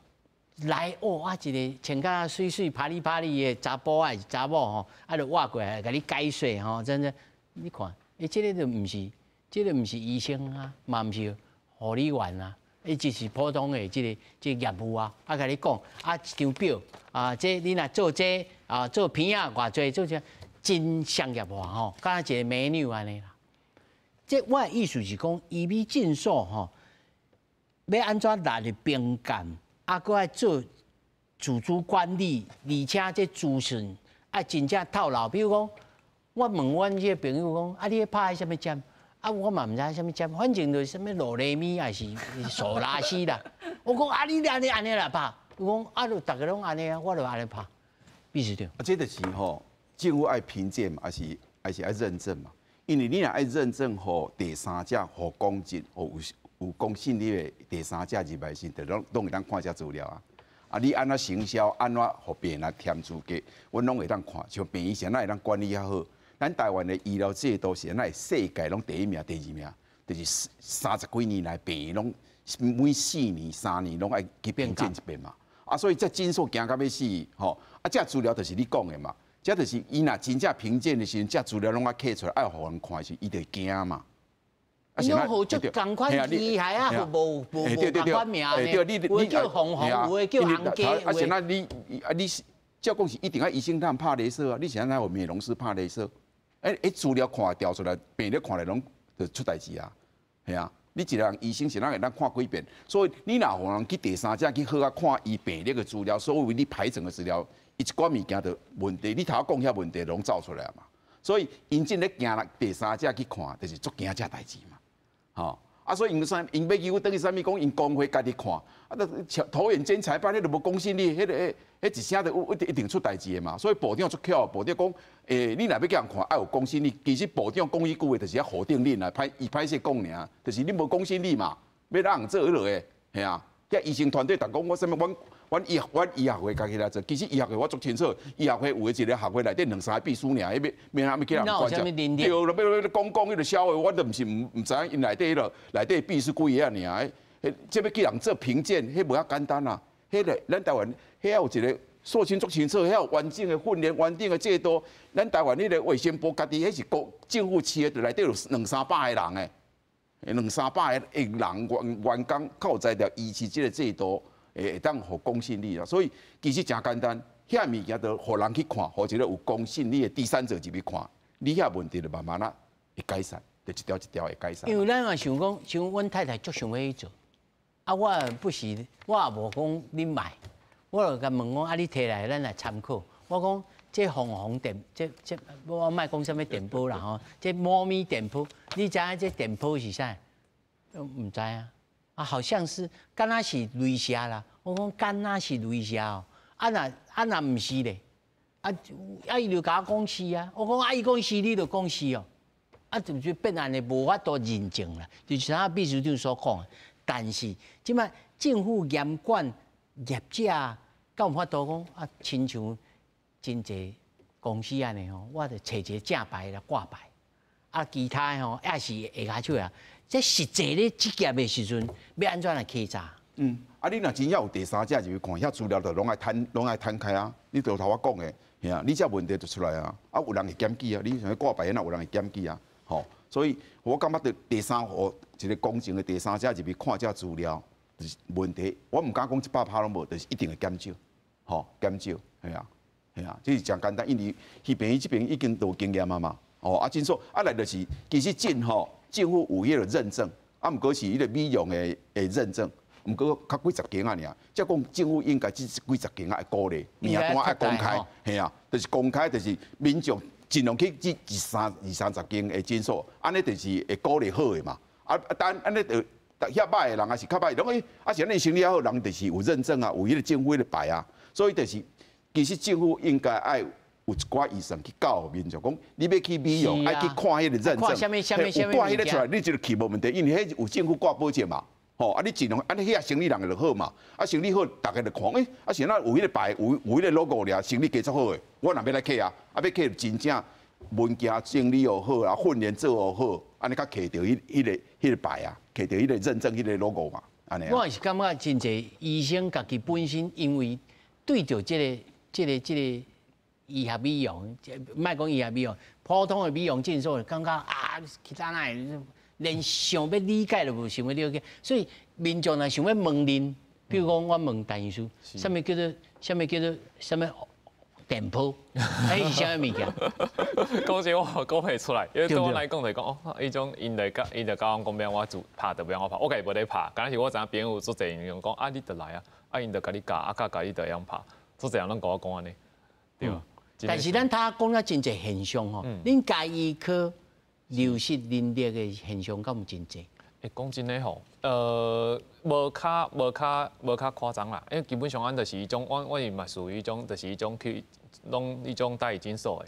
來哦，啊一個穿甲水水、啪哩啪哩的查甫啊查某吼，啊就挖過來甲你解說吼，真的。你看，這個就毋是，這個毋是醫生啊，嘛毋是護理員啊，只是普通的這個業務啊。啊，甲你講啊，一張表啊，這你若做這啊，做片啊，偌濟做這真商業化吼，敢一個美女安尼啦。這我的意思是講，醫美診所吼，要安怎來去評鑑，啊，佫愛做自主管理，而且這資訊愛真正透露，比如講。我問阮這個朋友講，啊，你拍什麼針？啊，我嘛唔知什麼針，反正就是什麼羅雷米還是索拉西啦。我講啊，你安尼來拍，我講啊，就大家攏安尼啊，我就安尼拍，必須對。啊，這就是吼，政府愛評鑑嘛，還是愛認證嘛？因為你若愛認證吼，第三者互公正，互有公信力的第三者入來先，就攏會當看遮資料啊。啊，你安怎行銷，安怎互病人來添資格，阮攏會當看，像病醫生那會當管理較好。咱台灣的醫療制度是那世界攏第一名、第二名，就是30幾年來病攏每4年、3年攏愛去評鑑一遍嘛。啊，所以這診所行到要死，吼！啊，這資料就是你講的嘛，這就是伊若真正評鑑的時陣，這資料攏愛刻出來，愛互人看的時，伊就會驚嘛。因為好足同款厲害啊，無同款名呢，有的叫紅紅，有的叫紅雞。而且那你照講是一定要醫生他們拍雷射啊，你現在有美容師拍雷射。資料看調出來，病歷看來攏就出代誌啊，係啊！你一個人醫生是咱會當看幾遍，所以你若互人去第三者去好啊看伊病歷的資料，所以你排整的資料，伊一寡物件就問題，你頭講遐問題攏找出來嘛。所以因真咧驚第三者去看，就是足驚這代誌嘛，吼！啊，所以因要求我等於啥物講，因工會家己看，啊，投眼檢裁判，迄就無公信力，迄一聲就一定出代誌的嘛。所以部長足巧，部長講，你若要叫人看，愛有公信力。其實部長講迄句話，就是遐否定你啦，伊歹勢講爾，就是你無公信力嘛，要讓人做落個，係啊。遐醫生團隊逐講我啥物，阮醫學會家己來做，其實醫學會我足清楚，醫學會有誒一個學會內底2、3個秘書爾，免阿咪去人關照。對，要講迄個消委，我都毋是唔知影因內底迄個內底秘書幾個爾，即要去人做評鑑，迄無遐簡單啊。迄個咱台灣，遐有一個說清足清楚，遐有完整誒訓練、完整誒制度。咱台灣迄個衛生部家己，迄是國政府飼誒，內底有2、300個人誒，2、300個人員工靠在條維持即個制度。會當互公信力啦，所以其實真簡單，遐物件都互人去看，互一個有公信力的第三者入去看，你遐問題就慢慢啊會改善，就一條一條會改善。因為咱也想講，像阮太太足想要去做，啊，我不是，我也無講你買，我就甲問講，啊，你摕來咱來參考。我講這紅電，這我莫講啥物電波啦吼，這貓咪電波，你知影這電波是啥？唔知啊。啊，好像是，敢若是雷射啦。我講敢若是雷射哦。啊那唔是咧。伊就甲我講是啊。我講伊講是，你就講是哦。就變安尼無法度認證啦。就是咱秘書長所講，但是即擺政府嚴管業者，敢有法度講啊？親像真濟公司安尼吼，我就找一個正牌來掛牌。啊，其他吼也是下骹手啊。這實際咧執業的時陣，要安怎來稽查？你若真要有第三者入去看，遐資料就攏愛攤開啊！你就頭我講的，係啊，你這問題就出來啊！啊，有人會檢舉啊，你像掛牌那有人會檢舉啊，吼！所以我感覺到第三方一個公正的第三者入去看這資料，就是問題。我唔敢講100%攏無，就是一定會減少，吼，減少，係啊，這是真簡單，因為迄邊這邊已經都有經驗啊嘛，哦，啊，真說啊來就是其實政府有迄個認證，啊，毋過是迄個美容的認證，毋過較幾十間啊爾。即講政府應該即幾十間啊，愛鼓勵，名單愛公開，係啊，就是公開，就是民眾盡量去即20、30間的診所，安尼就是會鼓勵好的嘛。但安尼就遐歹的人也是較歹，攏啊是安尼生理好人就是有認證啊，有迄個政府的牌啊，所以就是其實政府應該愛。有一寡醫生去教民眾講，你要去美容，愛去看迄個認證，有掛迄個出來，你就去無問題，因為迄有政府掛保證嘛，吼，啊你盡量，啊你遐生理人就好嘛，啊生理好，大家就看，啊是那有迄個牌，有迄個 logo 倆，生理加足好誒，我若要來客啊，啊要客真正物件生理又好啊，訓練做又好，安尼較摕到迄個牌啊，摕到迄個認證迄個 logo 嘛，安尼。我是感覺真濟醫生家己本身，因為對着這個。醫學美容，莫講醫學美容，普通的美容診所，感覺啊，其他那連想要理解都無想要了解，所以民眾若想要問恁，比如講我問陳醫師，啥物叫做電波，迄是啥物物件？講這我講袂出來，因為對我來講就是講哦，迄種因就甲我講，要我做拍就要我拍，我家己無咧拍，敢若是我知影朋友做儕人講啊，你得來啊，啊因就甲你教，啊教你就會曉拍，做儕人攏甲我講安尼，對吧？但是咱他講了真濟現象吼，恁家醫科流失人力的現象敢有真濟？講真誒吼，無較誇張啦，因為基本上咱就是迄種，我是嘛屬於迄種，就是迄種去弄迄種代理診所誒，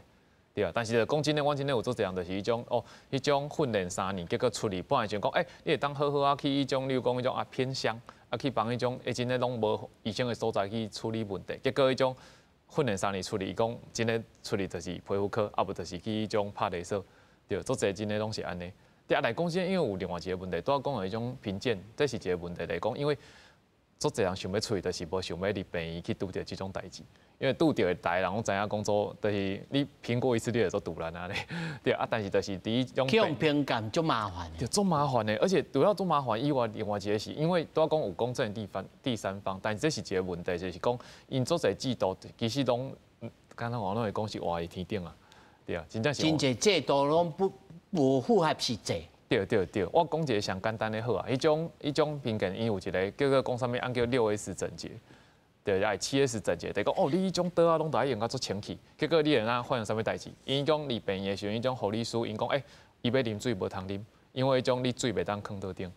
對啊。但是講真誒，我真誒有做這樣，就是迄種哦，迄種訓練3年，結果出嚟本來想講，你會當好好啊去迄種，例如講迄種啊偏鄉啊去幫迄種，真誒攏無醫生誒所在去處理問題，結果迄種。訓練3年出嚟，伊講真誒出嚟就是皮膚科，啊無就是去迄種拍雷射，對，做這真誒攏是安尼。第二來講，因為有另外一個問題，拄仔講的迄種評鑑，這是一個問題來講，因為做這人想要出去，就是無想要入病院去拄着這種代誌，因為拄着的大人攏知影講做，就是你評過一次，你就做堵爛啊咧，對啊，但是就是第一種去用評鑑足麻煩，就足麻煩的，而且主要足麻煩以外，另外一個是因為拄仔講有公正的第三方，但是這是一個問題，就是講因做儕制度，其實攏剛才我攏會講是活在天頂啊，對啊，真正是真濟制度攏無符合實際。對，我講一個上簡單的好啊，迄種評鑑，伊有一個叫做講啥物，按叫6S 整潔，對，也係7S 整潔，就講哦，你迄種刀啊，攏愛用甲做清氣，結果你會哪發生啥物代誌？因講入病院的時候，迄種護理師因講，伊要啉水無通啉，因為迄種你水袂當囥倒頂，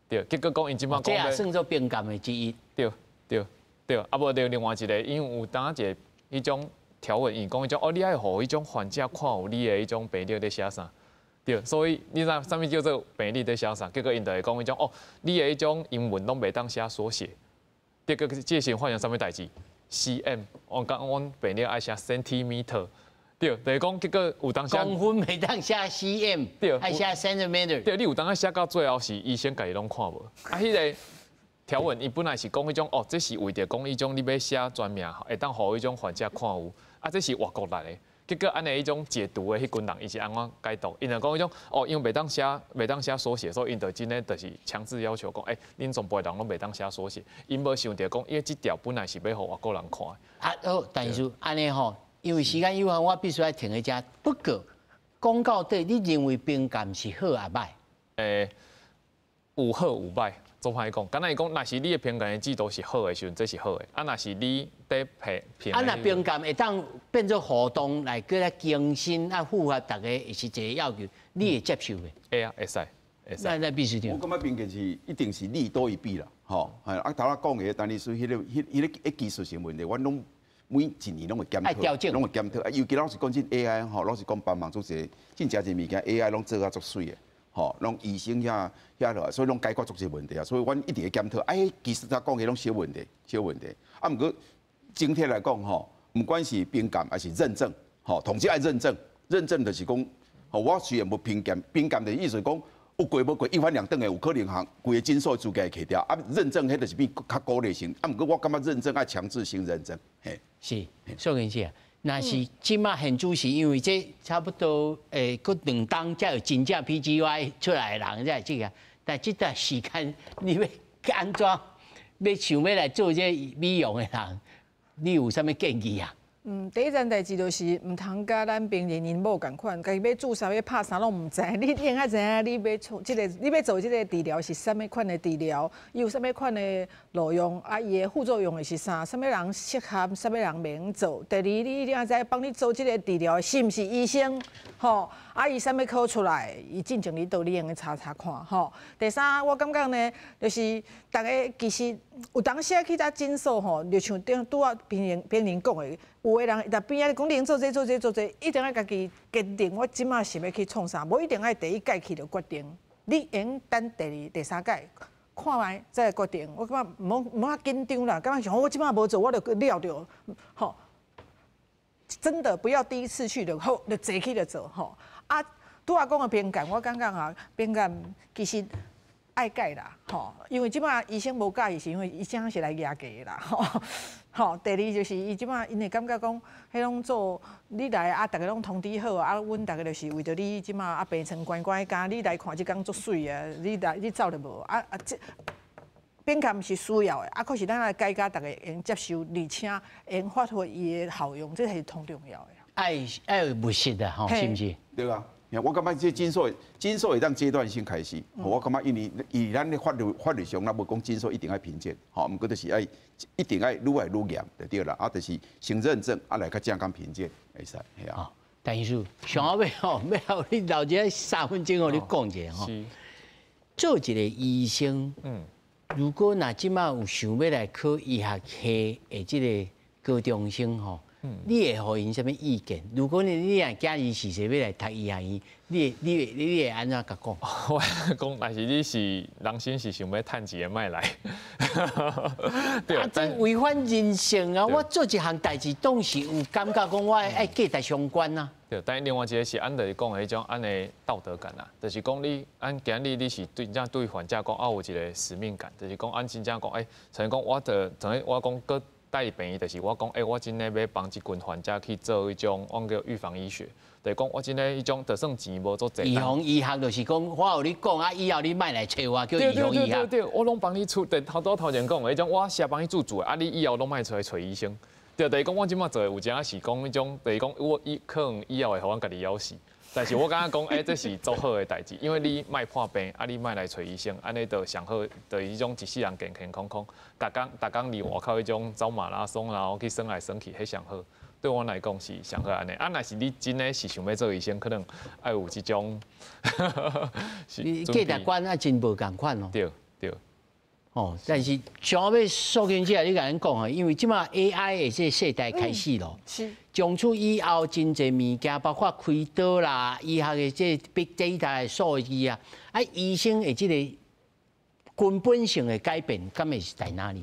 對，結果講因即擺講，這也算做評鑑的之一。對，啊無就另外一個，因為有當一個迄種條文，伊講迄種哦，你愛互迄種患者看有你的迄種病歷咧寫啥。對，所以你知啥物叫做病歷在寫啥？結果因就會講迄種哦，你的迄種英文攏袂當寫縮寫，第個這先發現啥物代誌 ？cm， 我講阮病歷愛寫 centimeter。對，就是講結果有當時公分袂當寫 cm， 對，愛寫 centimeter。對，你有當時寫到最後是醫生家己攏看無。啊，迄個條文伊本來是講迄種哦，這是為着講迄種你要寫全名，會當互迄種患者看有。啊，這是外國來的，結果安尼迄種解讀的迄群人，伊是安怎解讀？因就講迄種哦，因為袂當寫縮寫，所以因就真誒就是強制要求講，恁全部人攏袂當寫縮寫。因無想着講，因為這條本來是要互外國人看的。啊，好，但是安尼吼。因為時間有限，我必須要停喺遮。不過講到底，你認為冰鑑是好啊歹？有好有歹，做歹講。敢若伊講，若是你的冰鑑的制度是好的時陣，這是好的。啊，若是你在評，啊，若冰鑑會當變做活動來過來更新啊，符合大家是一個要求，你會接受的？會啊，會使，會使。那必須的。我感覺冰鑑是一定是利多於弊啦，吼。係啊，頭仔講嘅，但是迄個技術性問題，我攏。每一年攏會檢討，攏會檢討。啊，尤其老實講，這 AI 吼，老實講幫忙做些，真正儕物件 AI 攏做啊足水的，吼，攏醫生遐落，所以攏解決足些問題啊。所以阮一直會檢討。其實他講嘅攏小問題，小問題。啊，毋過整體來講吼，毋管是冰鑑還是認證，吼，統計愛認證，認證就是講，吼，我雖然無冰鑑，冰鑑的意思講。有過無過一翻兩瞪的，有可能規個診所資格會去掉。啊，認證迄就是比較鼓勵性。啊，毋過我感覺認證愛強制性認證。嘿，是，蘇先生，那是即馬現主是因為這差不多佫2檔才有真正 PGY 出來的人才這個，但這段時間你要安怎要想要來做這美容的人，你有啥物建議啊？第一件代志就是唔通甲咱病人因某共款，家己要注啥要拍啥攏唔知。你應該知影，你要做這個，你要做這個治療是啥物款的治療，伊有啥物款的路用，啊，伊的副作用的是啥？啥物人適合，啥物人袂用做。第二，你一定要知幫你做這個治療是唔是醫生？吼，啊，伊啥物考出來，伊進前你都你用去查查看，吼。第三，我感覺呢，就是大家其實有當時去搭診所吼，就像拄仔病人講的。有個人在邊仔講，你用做這，一定要家己決定，我即馬是要去創啥，無一定要第一屆去就決定。你用等第二、第三屆看覓再決定。我感覺唔好緊張啦，感覺想我即馬無做，我就料着，吼。真的不要第一次去就好，就坐去就做吼。啊，拄仔講的冰鑑，我感覺啊，冰鑑其實愛改啦，吼，因為即馬醫生無介意，是因為醫生是來壓價啦，吼。吼，第二就是伊即馬因會感覺講，迄種做你來啊，大家攏通知好啊，阮大家就是為着你即馬啊病床關關家，你來看即工足水啊，你走着無啊這冰鑑是需要的，啊可是咱來改甲大家用接受，而且用發揮伊的效用，這是同重要的。愛有物質的吼，是毋是？對啊。我感覺這診所會當階段性開始，我感覺因為以咱的法律上，咱無講診所一定要評鑑，吼，毋過就是愛一定愛愈來愈嚴就對啦，啊，就是先認證，啊來較正講評鑑，會使，係啊。但是上後尾吼，要你留一3分鐘，互你講一下吼。做一個醫生，如果若即馬有想要來考醫學系的這個高中生吼。你會互因什麼意見？如果你若假如是說要來讀醫學院，你會安怎甲講？我講，但是你是人生是想要趁錢的，莫來。對啊，這違反人性啊！我做一項代志，總是有感覺講我愛價值相關啊。對，但另外一個是按就是講的迄種按的道德感啊，就是講你按今日你是對真正對患者講啊有一個使命感，就是講按真正講像講我的，像我講個。帶伊病醫就是我講，我真誒要幫即群患者去做迄種，我叫預防醫學，就是講我真誒迄種，就算錢無做濟。預防醫學就是講，我有你講啊，以後你莫來找我，叫預防醫學。對，我攏幫你出，頭前講誒，迄種我先幫你做啊，你以後攏莫出來找醫生。對，就是講我即馬做有陣是講迄種，就是講我可能以後會互阮家己枵死。但是我感覺講，這是做好的代誌，因為你莫破病，啊，你莫來找醫生，安尼就上好，就迄種一世人健健康康，逐工佇外口迄種走馬拉松，然後去耍來耍去，迄上好。對我來講是上好安尼。啊，若是你真誒是想要做醫生，可能愛有即種。你價值觀啊，真無共款哦。對。哦，但是想要蘇先生，你甲咱講啊，因為即馬 AI 的這個世代開始咯，是從此以後真濟物件，包括開刀啦、醫學的這 big data 的數據啊，醫生的這個根本性的改變，敢會是在哪裡？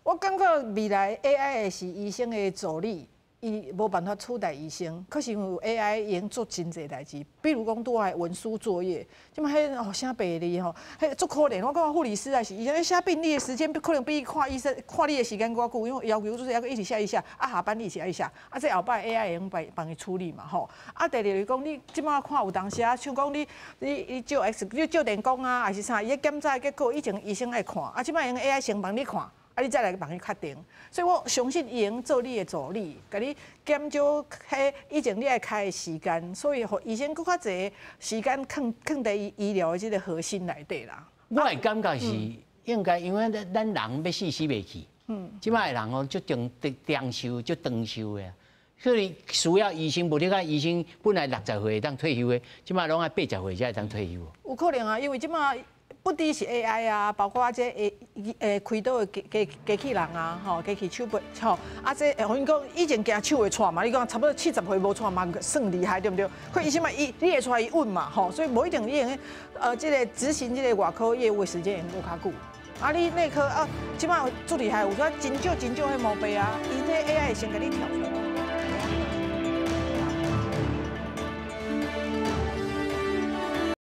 我感覺未來 AI 會是醫生的助理。伊無辦法取代醫生，可是有 AI 已經做真濟代誌，比如講拄仔文書作業，即馬迄寫病歷吼，迄足可憐。我感覺護理師還是醫生寫病歷的時間，可能比看醫生看你的時間較久，因為要求就是要一直寫一下，下班一直寫一下，這後擺 AI 會用幫伊處理嘛吼。第二就是講你即馬看有當時啊，像講你照 X， 你照電工啊，還是啥，伊個檢查結果以前醫生愛看，即馬用 AI 先幫你看。你再來幫伊確定，所以我相信伊用做你的助理，甲你減少迄以前你愛開的時間，所以互醫生佫較濟時間放佇醫療的這個核心內底啦。我的感覺是應該，因為咱人要死袂去，即擺的人哦，足長壽、足長壽的，所以需要醫生。無你看醫生本來60歲當退休的，即擺攏愛80歲才會當退休。有可能啊，因為即擺。不只是 AI 啊，包括這開刀的機器人啊，吼，機器手臂，吼，這我跟你講，以前行手會喘嘛，你講差不多70歲無喘嘛，算厲害對不對？可以起碼你會出來伊穩嘛，吼，所以無一定你用這個執行這個外科業務的時間會較久。你內科起碼最厲害，有說真少迄毛病啊，伊這 AI 先給你調出來。